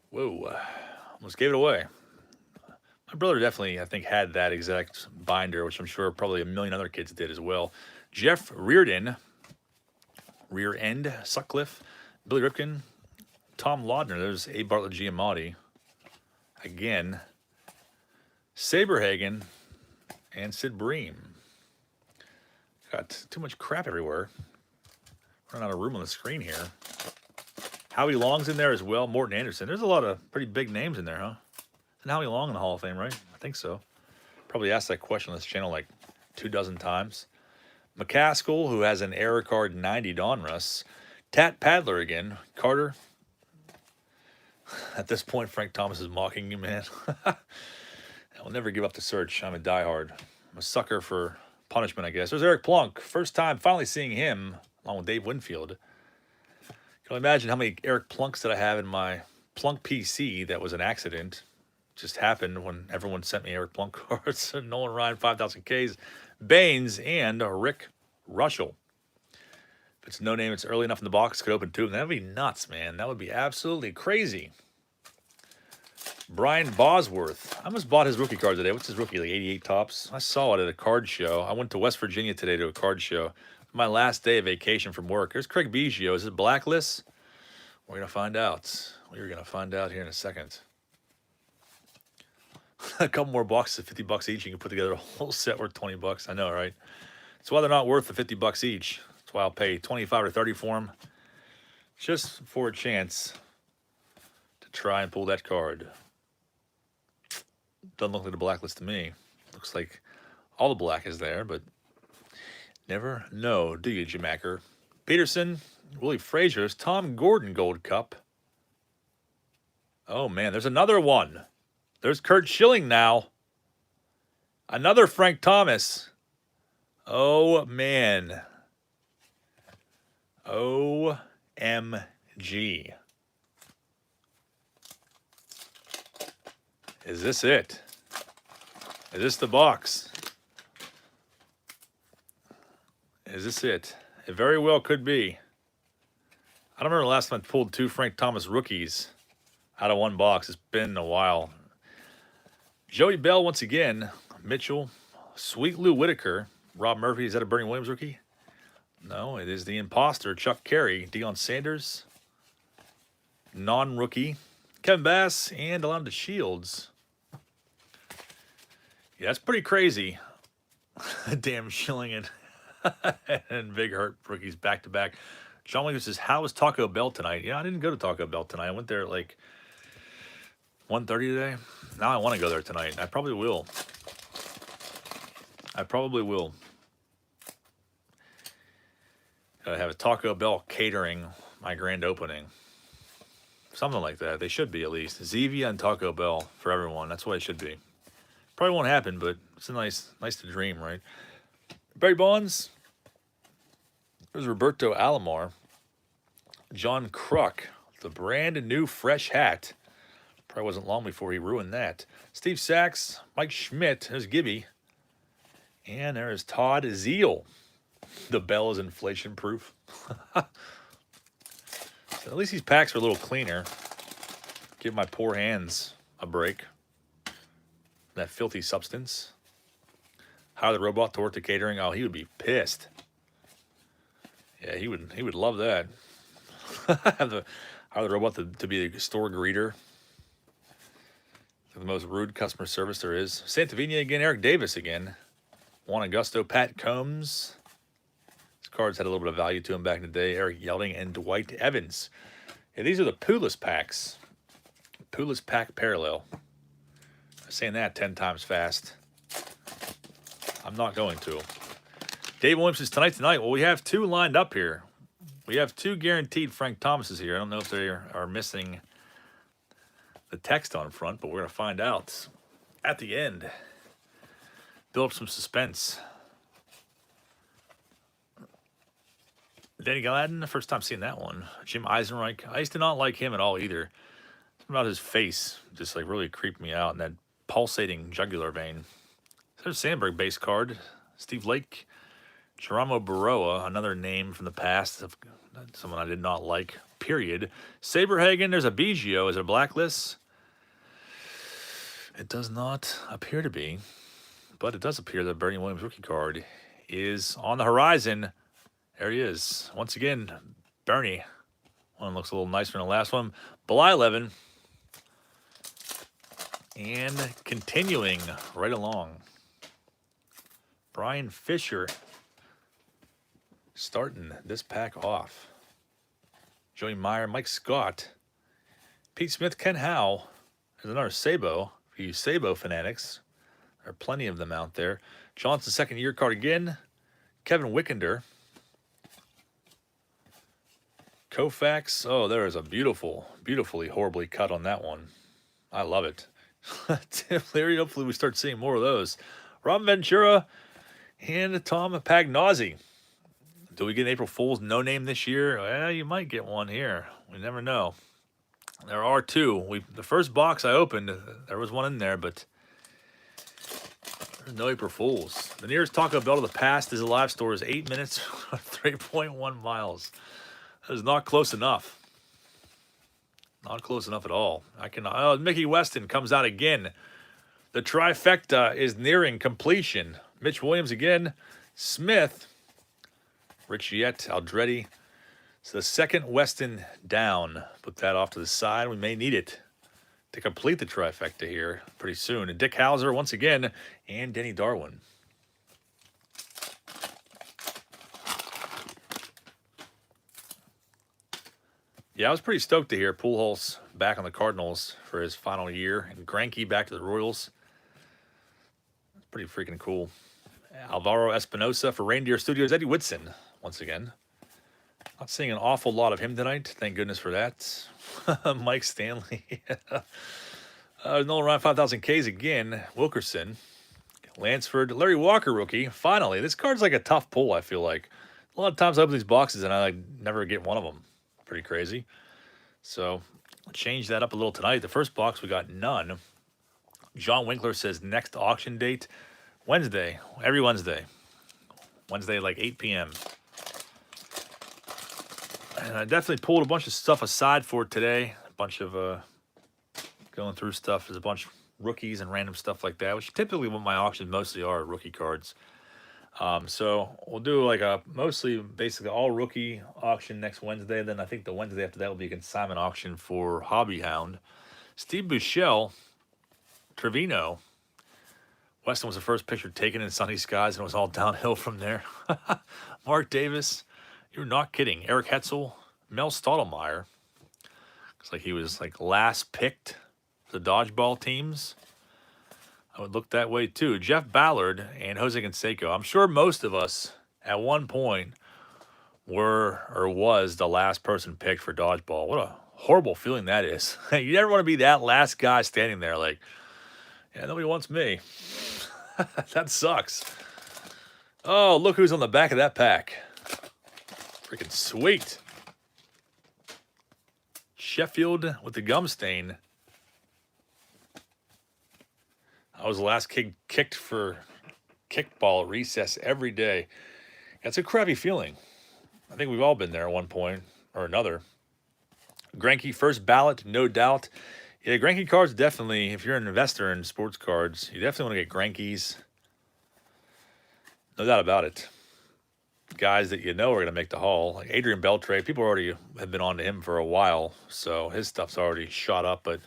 Whoa, almost gave it away. My brother definitely, I think, had that exact binder, which I'm sure probably a million other kids did as well. Jeff Reardon, Rear End, Sutcliffe, Billy Ripken, Tom Laudner. There's A. Bartlett Giamatti. Again, Saberhagen, and Sid Bream. Got too much crap everywhere. Running out of room on the screen here. Howie Long's in there as well. Morton Anderson. There's a lot of pretty big names in there, huh? Isn't Howie Long in the Hall of Fame, right? I think so. Probably asked that question on this channel like 24 times. McCaskill, who has an error card 90 Donruss. Tat Padler again. Carter. At this point, Frank Thomas is mocking you, man. I'll never give up the search. I'm a diehard. I'm a sucker for punishment, I guess. There's Eric Plunk. First time finally seeing him along with Dave Winfield. Can you imagine how many Eric Plunks that I have in my Plunk PC that was an accident. Just happened when everyone sent me Eric Plunk cards. Nolan Ryan, 5,000 Ks. Baines and Rick Russell. If it's no name, it's early enough in the box, could open 2 of them. That would be nuts, man. That would be absolutely crazy. Brian Bosworth. I almost bought his rookie card today. What's his rookie, like 88 tops? I saw it at a card show. I went to West Virginia today to a card show. My last day of vacation from work. There's Craig Biggio. Is it Blacklist? We're going to find out. We're going to find out here in a second. A couple more boxes at $50 each. You can put together a whole set worth $20. I know, right? That's why they're not worth the $50 each. That's why I'll pay $25 or $30 for them, just for a chance to try and pull that card. Doesn't look like the Blacklist to me. Looks like all the black is there, but never know, do you, Jamacker? Peterson, Willie Frazier's Tom Gordon Gold Cup. Oh, man, there's another one. There's Kurt Schilling now. Another Frank Thomas. Oh, man. OMG. Is this it? Is this the box? Is this it? It very well could be. I don't remember the last time I pulled 2 Frank Thomas rookies out of one box. It's been a while. Joey Bell once again. Mitchell. Sweet Lou Whitaker. Rob Murphy. Is that a Bernie Williams rookie? No, it is the imposter. Chuck Carey. Deion Sanders. Non-rookie. Kevin Bass. And Alonda Shields. Yeah, that's pretty crazy. Damn Schilling and Big Hurt rookies back-to-back. John Williams says, how was Taco Bell tonight? Yeah, I didn't go to Taco Bell tonight. I went there at like 1:30 today. Now I want to go there tonight. I probably will. I probably will. Gotta have a Taco Bell catering my grand opening. Something like that. They should be, at least. Zevia and Taco Bell for everyone. That's what it should be. Probably won't happen, but it's a nice to dream, right? Barry Bonds. There's Roberto Alomar. John Kruk. The brand new fresh hat. Probably wasn't long before he ruined that. Steve Sachs. Mike Schmidt. There's Gibby. And there is Todd Zeal. The Bell is inflation proof. So at least these packs are a little cleaner. Give my poor hands a break. That filthy substance. How the robot to work the catering? Oh, he would be pissed. Yeah, he would love that. How the robot to be a store greeter. The most rude customer service there is. Santavina again. Eric Davis again. Juan Augusto. Pat Combs. These cards had a little bit of value to him back in the day. Eric Yelding and Dwight Evans. Yeah, these are the Pulis packs. Pulis pack parallel. I'm saying that 10 times fast. I'm not going to. Dave Williams is tonight. Well, we have 2 lined up here. We have 2 guaranteed Frank Thomases here. I don't know if they are missing the text on front, but we're going to find out at the end. Build up some suspense. Danny Gladden, the first time seeing that one. Jim Eisenreich. I used to not like him at all either. Something about his face just like really creeped me out, and that pulsating jugular vein. There's Sandberg base card. Steve Lake. Geronimo Baroa, another name from the past of someone I did not like, period. Saberhagen, there's a Biggio. Is it a Blacklist? It does not appear to be, but it does appear that Bernie Williams rookie card is on the horizon. There he is. Once again, Bernie. One looks a little nicer than the last one. Bly 11. And continuing right along. Brian Fisher starting this pack off. Joey Meyer, Mike Scott, Pete Smith, Ken Howe. There's another Sabo for you Sabo fanatics. There are plenty of them out there. Johnson, second year card again. Kevin Wickender. Koufax. Oh, there is a beautifully horribly cut on that one. I love it. Tim Leary, hopefully we start seeing more of those. Rob Ventura and Tom Pagnozzi. Do we get an April Fool's no name this year? Well, you might get one here. We never know. There are two. The first box I opened, there was one in there, but there's no April Fools. The nearest Taco Bell to the past is a live store is 8 minutes, 3.1 miles. That is not close enough. Not close enough at all. Mickey Weston comes out again. The trifecta is nearing completion. Mitch Williams again. Smith. Ricciette. Aldretti. So the second Weston down. Put that off to the side. We may need it to complete the trifecta here pretty soon. And Dick Hauser once again. And Denny Darwin. Yeah, I was pretty stoked to hear Pujols back on the Cardinals for his final year. And Greinke back to the Royals. It's pretty freaking cool. Alvaro Espinosa for Reindeer Studios. Eddie Whitson once again. Not seeing an awful lot of him tonight. Thank goodness for that. Mike Stanley. Nolan Ryan 5,000 Ks again. Wilkerson. Lansford. Larry Walker rookie. Finally. This card's like a tough pull, I feel like. A lot of times I open these boxes and I never get one of them. Pretty crazy. So I'll change that up a little tonight. The first box, we got none. John Winkler says next auction date, Wednesday. Every Wednesday. Wednesday, like 8 p.m. And I definitely pulled a bunch of stuff aside for today. A bunch of going through stuff. There's a bunch of rookies and random stuff like that, which typically what my auctions mostly are rookie cards. So we'll do like a mostly basically all rookie auction next Wednesday. Then I think the Wednesday after that will be a consignment auction for Hobby Hound. Steve Buechele, Trevino. Weston was the first picture taken in sunny skies and it was all downhill from there. Mark Davis. You're not kidding. Eric Hetzel, Mel Stottlemyre. Looks like he was like last picked for the dodgeball teams. I would look that way too. Jeff Ballard and Jose Canseco. I'm sure most of us at one point were or was the last person picked for dodgeball. What a horrible feeling that is. You never want to be that last guy standing there like, yeah, nobody wants me. That sucks. Oh, look who's on the back of that pack. Freaking sweet. Sheffield with the gum stain. I was the last kid kicked for kickball at recess every day. It's a crappy feeling. I think we've all been there at one point or another. Greinke first ballot, no doubt. Yeah, Greinke cards definitely, if you're an investor in sports cards, you definitely want to get Greinke's. No doubt about it. Guys that you know are going to make the haul. Like Adrian Beltre, people already have been on to him for a while, so his stuff's already shot up. But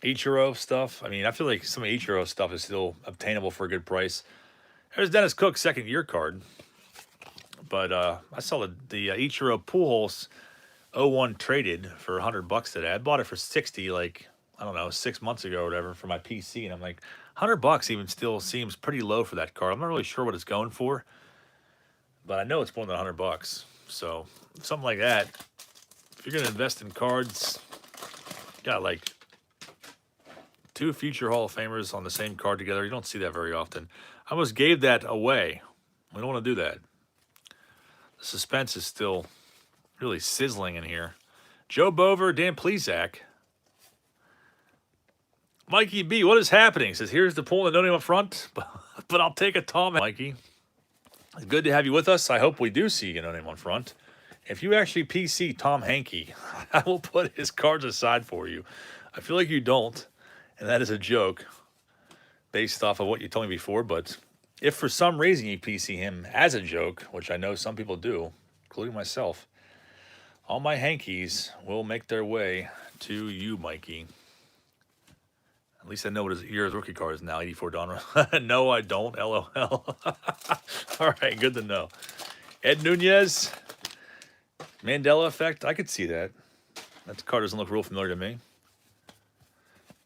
Ichiro stuff, I mean, I feel like some of Ichiro stuff is still obtainable for a good price. There's Dennis Cook's second year card. But I saw the Ichiro Pujols 01 traded for $100 today. I bought it for 60, like, I don't know, 6 months ago or whatever for my PC. And I'm like, $100 even still seems pretty low for that card. I'm not really sure what it's going for, but I know it's more than $100. So something like that. If you're going to invest in cards, you got like 2 future Hall of Famers on the same card together. You don't see that very often. I almost gave that away. We don't want to do that. The suspense is still really sizzling in here. Joe Bover, Dan Plesac. Mikey B, what is happening? He says, here's the pull and the no name up front, but I'll take a Tom. Mikey, it's good to have you with us. I hope we do see you no name on front. If you actually PC Tom Hankey, I will put his cards aside for you. I feel like you don't, and that is a joke based off of what you told me before, but if for some reason you PC him as a joke, which I know some people do, including myself, all my Hankies will make their way to you, Mikey. At least I know what his year's rookie card is now, 84 Donruss. No, I don't, LOL. All right, good to know. Ed Nunez, Mandela effect, I could see that. That card doesn't look real familiar to me.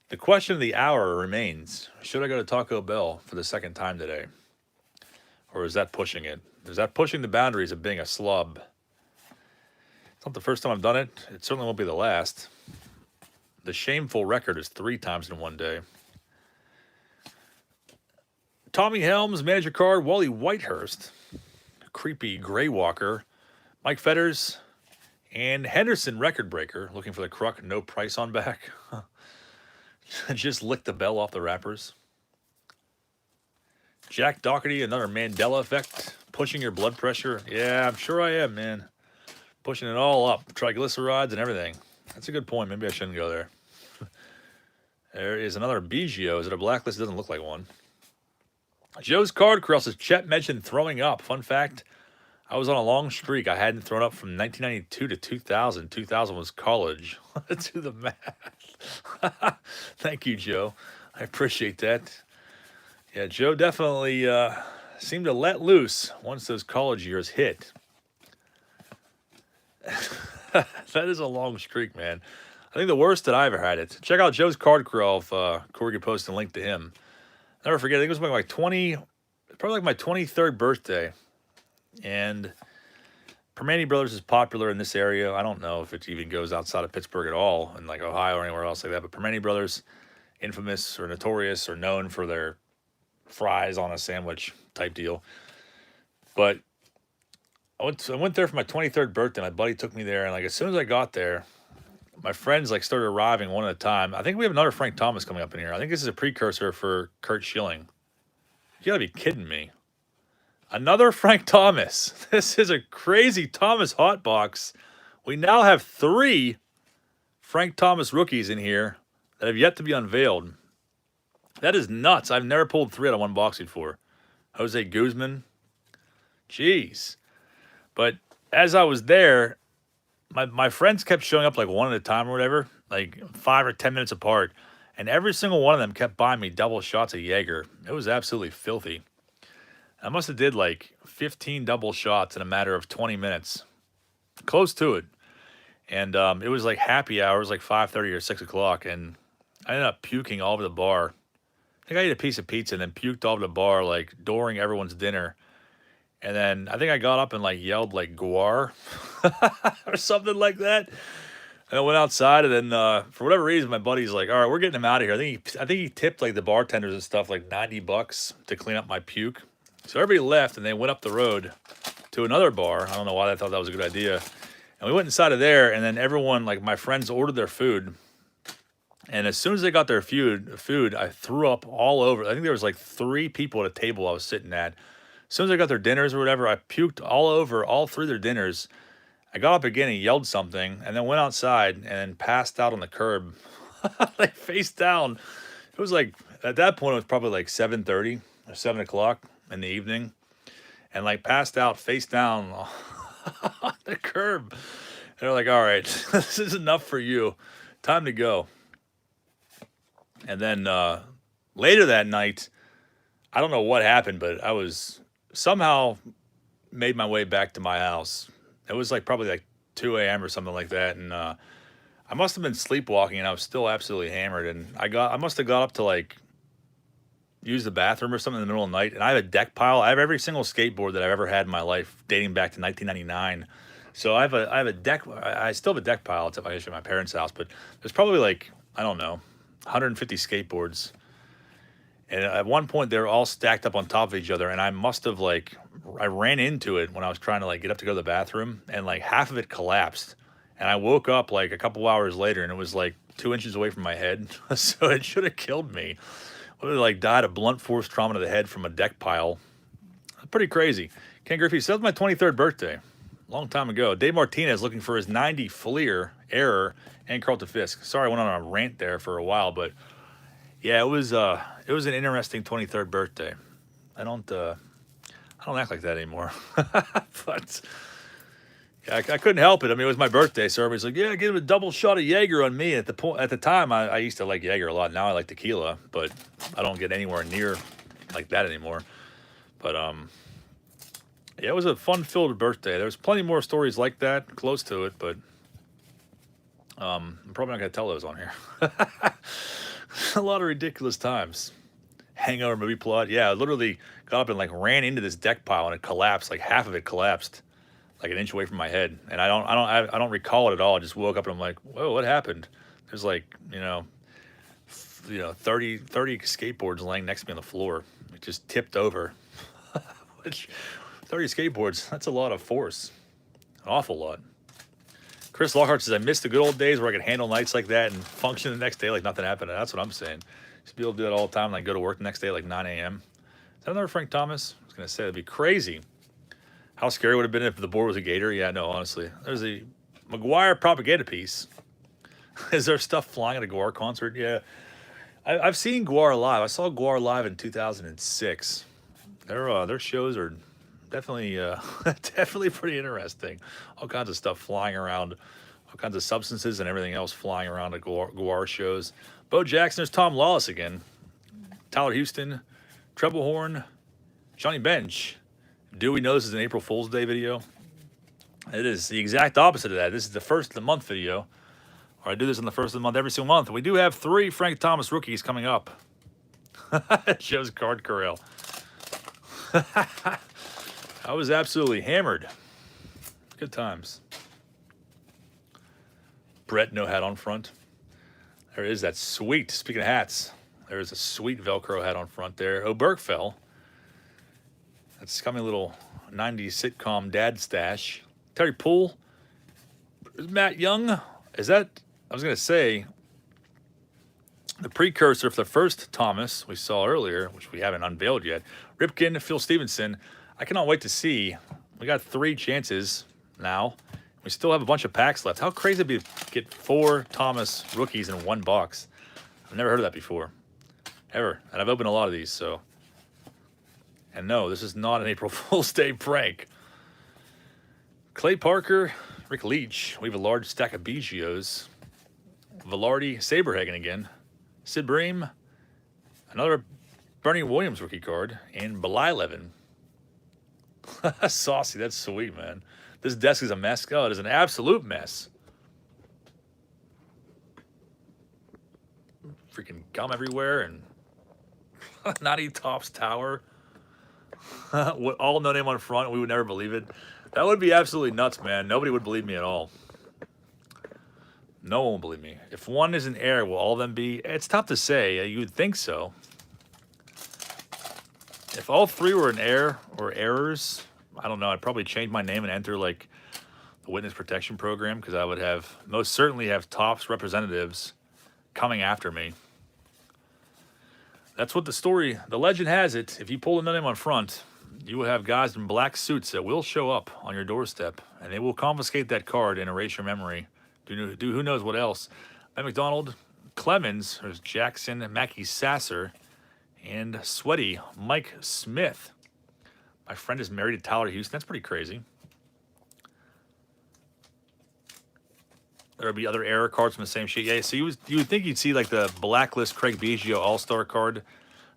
The question of the hour remains, should I go to Taco Bell for the second time today? Or is that pushing it? Is that pushing the boundaries of being a slub? It's not the first time I've done it. It certainly won't be the last. The shameful record is 3 times in one day. Tommy Helms, manager card. Wally Whitehurst, creepy Gray Walker. Mike Fetters, And Henderson record breaker, looking for the Kruk, no price on back. Just lick the bell off the wrappers. Jack Doherty, another Mandela effect, pushing your blood pressure. Yeah, I'm sure I am, man. Pushing it all up, triglycerides and everything. That's a good point. Maybe I shouldn't go there. There is another Biggio. Is it a blacklist? It doesn't look like one. Joe's Card Curl says, Chet mentioned throwing up. Fun fact, I was on a long streak. I hadn't thrown up from 1992 to 2000. 2000 was college. Let's do the math. Thank you, Joe. I appreciate that. Yeah, Joe definitely seemed to let loose once those college years hit. That is a long streak, man. I think the worst that I ever had it. Check out Joe's Card Curl if Corey could post a link to him. Never forget, I think it was probably like my 23rd birthday. And Permane Brothers is popular in this area. I don't know if it even goes outside of Pittsburgh at all, in like Ohio or anywhere else like that. But Permane Brothers, infamous or notorious or known for their fries on a sandwich type deal. But I went there for my 23rd birthday. My buddy took me there, and like as soon as I got there, my friends like started arriving one at a time. I think we have another Frank Thomas coming up in here. I think this is a precursor for Kurt Schilling. You gotta be kidding me. Another Frank Thomas. This is a crazy Thomas hot box. We now have 3 Frank Thomas rookies in here that have yet to be unveiled. That is nuts. I've never pulled 3 out of one box before. Jose Guzman. Jeez. But as I was there, my friends kept showing up like one at a time or whatever, like 5 or 10 minutes apart. And every single one of them kept buying me double shots of Jaeger. It was absolutely filthy. I must have did like 15 double shots in a matter of 20 minutes. Close to it. And it was like happy hour. It was like 5:30 or 6 o'clock. And I ended up puking all over the bar. I think I ate a piece of pizza and then puked all over the bar like during everyone's dinner. And then I think I got up and like yelled like Guar or something like that. And I went outside, and then for whatever reason, my buddy's like, "All right, we're getting him out of here." I think he tipped like the bartenders and stuff like $90 to clean up my puke. So everybody left, and they went up the road to another bar. I don't know why they thought that was a good idea. And we went inside of there, and then everyone, like my friends, ordered their food. And as soon as they got their food, I threw up all over. I think there was like 3 people at a table I was sitting at. As soon as I got their dinners or whatever, I puked all over all 3 of their dinners. I got up again and yelled something, and then went outside and then passed out on the curb, like face down. It was like, at that point, it was probably like 7:30 or 7 o'clock in the evening, and like passed out face down on the curb. And they're like, "All right, this is enough for you. Time to go." And then later that night, I don't know what happened, but I was somehow made my way back to my house. It was like probably like 2 a.m. or something like that, and I must have been sleepwalking, and I was still absolutely hammered. And I must have got up to like use the bathroom or something in the middle of the night. And I have a deck pile. I have every single skateboard that I've ever had in my life, dating back to 1999. So I have a deck. I still have a deck pile. It's actually at my parents' house, but there's probably like, I don't know, 150 skateboards. And at one point, they were all stacked up on top of each other, and I must have like, I ran into it when I was trying to like get up to go to the bathroom, and like half of it collapsed. And I woke up like a couple hours later, and it was like 2 inches away from my head. So it should have killed me. I would have like died of blunt force trauma to the head from a deck pile. Pretty crazy. Ken Griffey says, my 23rd birthday. Long time ago. Dave Martinez looking for his 90 Fleer, Error, and Carlton Fisk. Sorry I went on a rant there for a while, but yeah, it was an interesting 23rd birthday. I don't act like that anymore. But yeah, I couldn't help it. I mean, it was my birthday, so everybody's like, "Yeah, give him a double shot of Jaeger on me." At the time, I used to like Jaeger a lot. Now I like tequila, but I don't get anywhere near like that anymore. But yeah, it was a fun-filled birthday. There was plenty more stories like that, close to it, but I'm probably not gonna tell those on here. A lot of ridiculous times. Hangover movie plot. Yeah, I literally got up and like ran into this deck pile, and it collapsed. Like half of it collapsed, like an inch away from my head. And I don't recall it at all. I just woke up and I'm like, whoa, what happened? There's like, 30 skateboards laying next to me on the floor. It just tipped over. Which 30 skateboards, that's a lot of force. An awful lot. Chris Lockhart says, I miss the good old days where I could handle nights like that and function the next day like nothing happened. And that's what I'm saying. Used to be able to do that all the time, like go to work the next day at like 9 a.m. Is that another Frank Thomas? I was going to say, that'd be crazy. How scary would it have been if the board was a gator? Yeah, no, honestly. There's a McGuire propaganda piece. Is there stuff flying at a Guar concert? Yeah. I've seen Guar live. I saw Guar live in 2006. Their shows are definitely definitely pretty interesting. All kinds of stuff flying around, all kinds of substances and everything else flying around at Guar shows. Bo Jackson, there's Tom Lawless again. Tyler Houston, Treble Horn, Johnny Bench. Do we know this is an April Fool's Day video? It is the exact opposite of that. This is the first of the month video. Or I do this on the first of the month every single month. We do have 3 Frank Thomas rookies coming up. It shows Card Corral. I was absolutely hammered. Good times. Brett, no hat on front. There is that sweet, speaking of hats, there is a sweet Velcro hat on front there. Obergfell. That's coming a little 90s sitcom dad stash. Terry Poole. There's Matt Young. Is that, I was going to say, the precursor for the first Thomas we saw earlier, which we haven't unveiled yet. Ripken, Phil Stevenson. I cannot wait to see. We got 3 chances now. We still have a bunch of packs left. How crazy would it be to get 4 Thomas rookies in 1 box? I've never heard of that before. Ever. And I've opened a lot of these, so. And no, this is not an April Fool's Day prank. Clay Parker, Rick Leach. We have a large stack of Bigios. Velarde, Saberhagen again. Sid Bream. Another Bernie Williams rookie card. And Belilevin. Saucy, that's sweet, man. This desk is a mess. Oh, it is an absolute mess. Freaking gum everywhere and Naughty Tops Tower. All no name on front. We would never believe it. That would be absolutely nuts, man. Nobody would believe me at all. No one will believe me. If one is an error, will all of them be? It's tough to say. You would think so. If all 3 were an error or errors, I don't know. I'd probably change my name and enter like the witness protection program because I would have most certainly have Topps representatives coming after me. That's what the legend has it. If you pull the name on front, you will have guys in black suits that will show up on your doorstep, and they will confiscate that card and erase your memory. Do who knows what else. Matt McDonald, Clemens, there's Jackson, Mackie Sasser, and Sweaty Mike Smith. My friend is married to Tyler Houston. That's pretty crazy. There would be other error cards from the same sheet. Yeah, so you would think you'd see like the Blacklist Craig Biggio All-Star card.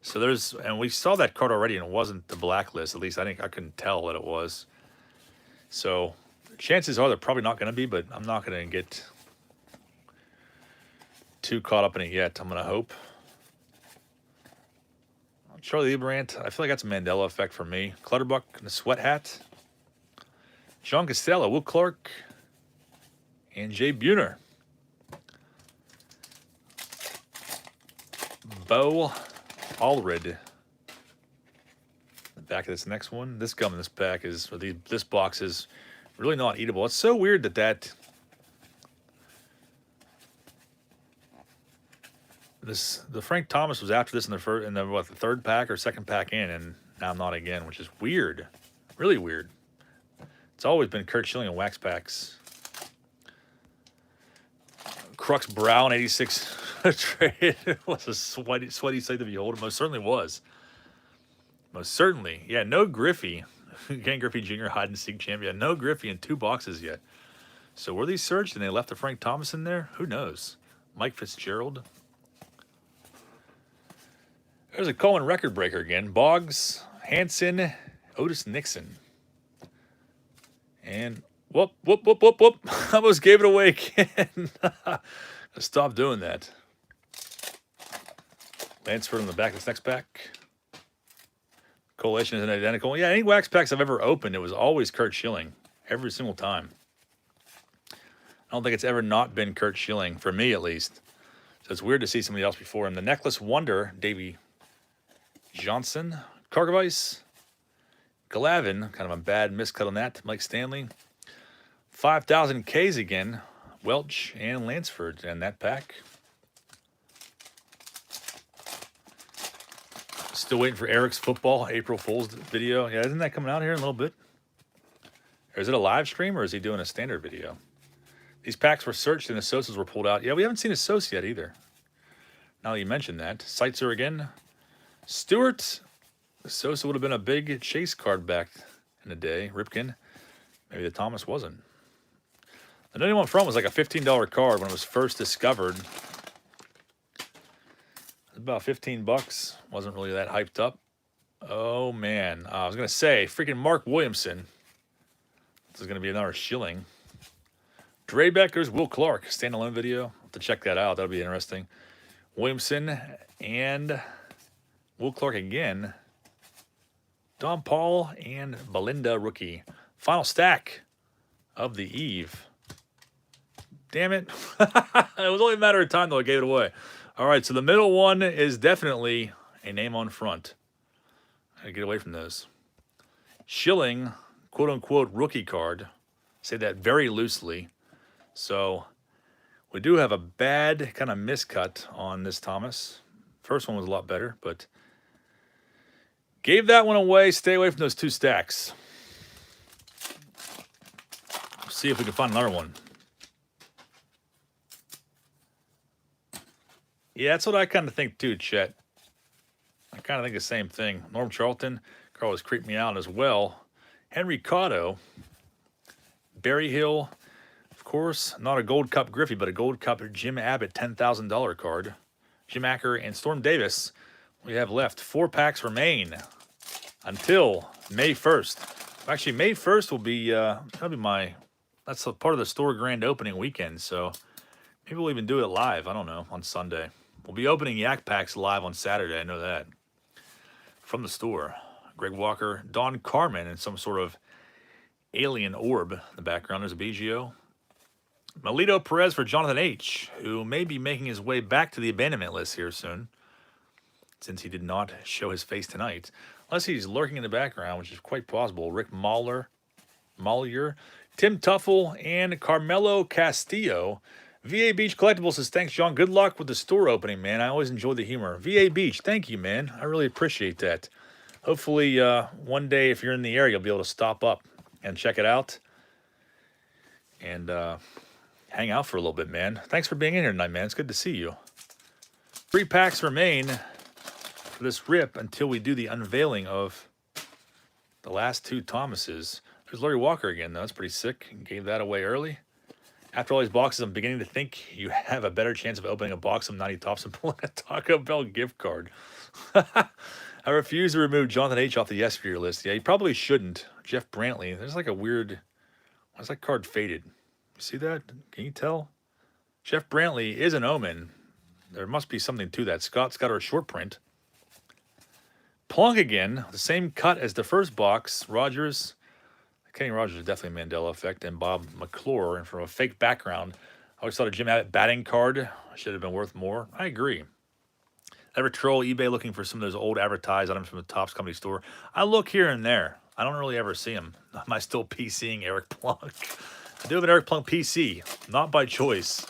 So there's, and we saw that card already and it wasn't the Blacklist. At least I couldn't tell that it was. So chances are they're probably not going to be, but I'm not going to get too caught up in it yet. I'm going to hope. Charlie Lieberant, I feel like that's a Mandela effect for me. Clutterbuck in the sweat hat. John Costello, Will Clark, and Jay Buhner. Bo Allred. The back of this next one. This gum in this pack is, or this box is really not eatable. It's so weird that the Frank Thomas was after this in the third pack or second pack in, and now not again, which is weird. Really weird. It's always been Kurt Schilling and wax packs. Crux Brown 86 trade was a sweaty sight to behold. It most certainly was. Most certainly. Yeah, no Griffey. Ken Griffey Jr. hide and seek champion. No Griffey in 2 boxes yet. So were these searched and they left the Frank Thomas in there? Who knows? Mike Fitzgerald. There's a Coleman record breaker again. Boggs, Hanson, Otis Nixon. And whoop. I almost gave it away again. Stop doing that. Lansford on the back of this next pack. Coalition isn't identical. Yeah, any wax packs I've ever opened, it was always Kurt Schilling. Every single time. I don't think it's ever not been Kurt Schilling, for me at least. So it's weird to see somebody else before him. The Necklace Wonder, Davey Johnson. Kargevise. Glavin, kind of a bad miscut on that. Mike Stanley. 5,000 Ks again. Welch, and Lansford. And that pack. Still waiting for Eric's football April Fool's video. Yeah, isn't that coming out here in a little bit? Or is it a live stream, or is he doing a standard video? These packs were searched and the Sosas were pulled out. Yeah, we haven't seen a Sosa yet either. Now that you mentioned that. Seitzer again. Stewart. Sosa would have been a big chase card back in the day. Ripken. Maybe the Thomas wasn't. The 91 front was like a $15 card when it was first discovered. About 15 bucks. Wasn't really that hyped up. Oh, man. I was going to say, freaking Mark Williamson. This is going to be another shilling. Drebeckers, Will Clark. Standalone video. I'll have to check that out. That'll be interesting. Williamson and Will Clark again. Don Paul and Belinda rookie. Final stack of the eve. Damn it. It was only a matter of time, though. I gave it away. All right, so the middle one is definitely a name on front. I gotta get away from those. Shilling, quote-unquote, rookie card. Say that very loosely. So we do have a bad kind of miscut on this Thomas. First one was a lot better, but gave that one away. Stay away from those two stacks. See if we can find another one. Yeah, that's what I kind of think too, Chet. I kind of think the same thing. Norm Charlton, Carl has creeped me out as well. Henry Cotto, Barry Hill, of course, not a Gold Cup Griffey, but a Gold Cup Jim Abbott $10,000 card. Jim Acker and Storm Davis. We have left 4 packs remain until May 1st. Actually, May 1st will be that'll be that's a part of the store grand opening weekend. So maybe we'll even do it live. I don't know, on Sunday. We'll be opening Yak Packs live on Saturday. I know that. From the store. Greg Walker, Don Carmen, and some sort of alien orb in the background. There's a BGO. Melito Perez for Jonathan H., who may be making his way back to the abandonment list here soon, since he did not show his face tonight. Unless he's lurking in the background, which is quite possible. Rick Mahler, Tim Tuffle, and Carmelo Castillo. VA Beach Collectibles says, thanks, John. Good luck with the store opening, man. I always enjoy the humor. VA Beach, thank you, man. I really appreciate that. Hopefully, one day, if you're in the area, you'll be able to stop up and check it out. And hang out for a little bit, man. Thanks for being in here tonight, man. It's good to see you. 3 packs remain for this rip until we do the unveiling of the last 2 Thomases. There's Larry Walker again, though. That's pretty sick. Gave that away early. After all these boxes, I'm beginning to think you have a better chance of opening a box of 90 Tops and pulling a Taco Bell gift card. I refuse to remove Jonathan H. off the yes for your list. Yeah, you probably shouldn't. Jeff Brantley. There's like a weird... Why is that card faded? You see that? Can you tell? Jeff Brantley is an omen. There must be something to that. Scott's got our short print. Plunk again. The same cut as the first box. Rogers... Kenny Rogers is definitely a Mandela effect, and Bob McClure. And from a fake background, I always thought a Jim Abbott batting card should have been worth more. I agree. Ever troll eBay looking for some of those old advertised items from the Topps Company store? I look here and there. I don't really ever see them. Am I still PCing Eric Plunk? I do have an Eric Plunk PC, not by choice.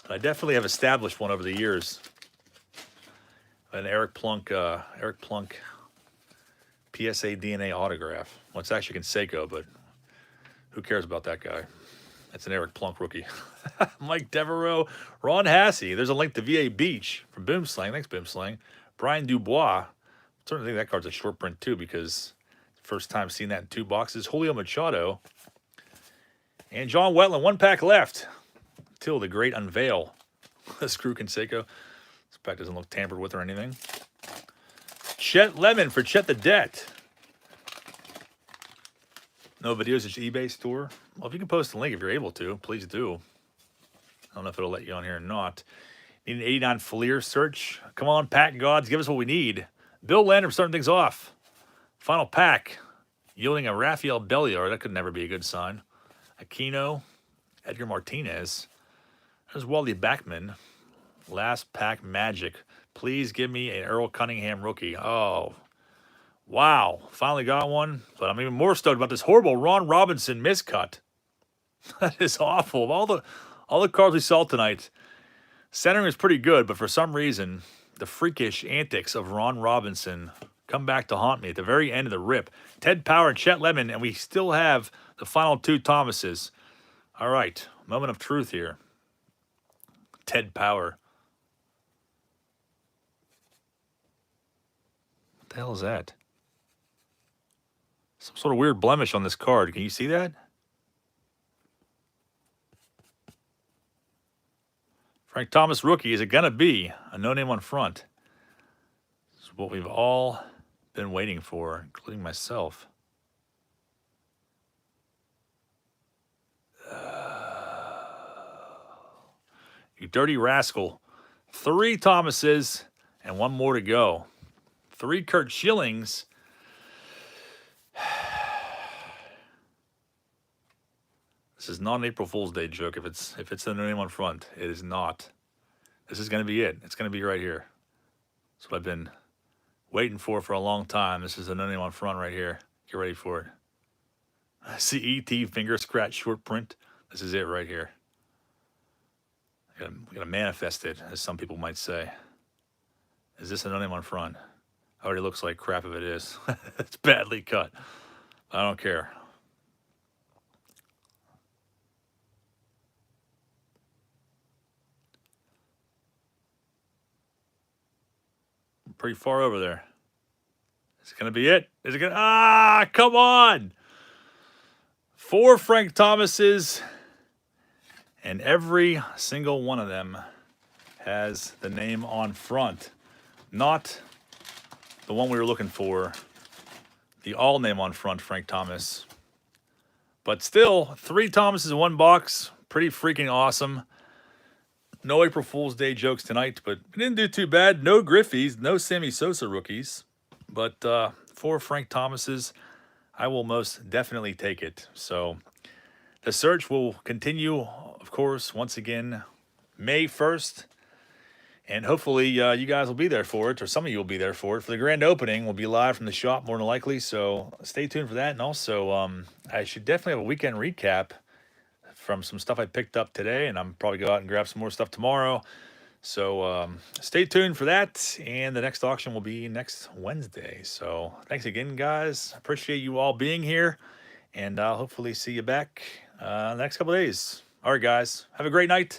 But I definitely have established one over the years. An Eric Plunk PSA DNA autograph. Well, it's actually Canseco, but who cares about that guy? That's an Eric Plunk rookie. Mike Devereaux, Ron Hassey. There's a link to VA Beach from Boomslang. Thanks, Boomslang. Brian Dubois. I certainly think that card's a short print, too, because first time seeing that in 2 boxes. Julio Machado. And John Wetland. 1 pack left till the great unveil. Screw Canseco. This pack doesn't look tampered with or anything. Chet Lemon for Chet the Debt. No videos, it's eBay store. Well, if you can post a link if you're able to, please do. I don't know if it'll let you on here or not. Need an 89 Fleer search. Come on, pack gods, give us what we need. Bill Landrum starting things off. Final pack, yielding a Rafael Belliar. That could never be a good sign. Aquino, Edgar Martinez. There's Wally Backman. Last pack magic. Please give me an Earl Cunningham rookie. Oh, wow. Finally got one. But I'm even more stoked about this horrible Ron Robinson miscut. That is awful. all the cards we saw tonight, centering is pretty good, but for some reason, the freakish antics of Ron Robinson come back to haunt me at the very end of the rip. Ted Power and Chet Lemon, and we still have the final 2 Thomases. All right, moment of truth here. Ted Power. What the hell is that? Some sort of weird blemish on this card. Can you see that? Frank Thomas rookie. Is it going to be a no name on front? This is what we've all been waiting for, including myself. You dirty rascal. 3 Thomases and 1 more to go. 3 Kurt Schillings. This is not an April Fool's Day joke. If it's the no name on front, it is not. This is going to be it. It's going to be right here. That's what I've been waiting for a long time. This is the no name on front right here. Get ready for it. CET finger scratch short print. This is it right here. I gotta manifest it, as some people might say. Is this a no name on front? Already looks like crap if it is. It's badly cut. I don't care. Pretty far over there. Is it going to be it? Is it going to... Ah, come on! 4 Frank Thomases, and every single one of them has the name on front. Not the one we were looking for, the all name on front Frank Thomas. But still, 3 Thomases in 1 box. Pretty freaking awesome. No April Fool's Day jokes tonight, but we didn't do too bad. No Griffies, no Sammy Sosa rookies. But 4 Frank Thomases, I will most definitely take it. So the search will continue, of course, once again, May 1st. And hopefully you guys will be there for it, or some of you will be there for it. For the grand opening, we'll be live from the shop more than likely. So stay tuned for that. And also, I should definitely have a weekend recap from some stuff I picked up today, and I'm probably go out and grab some more stuff tomorrow. So stay tuned for that, and the next auction will be next Wednesday. So thanks again, guys. Appreciate you all being here, and I'll hopefully see you back the next couple days. All right, guys. Have a great night.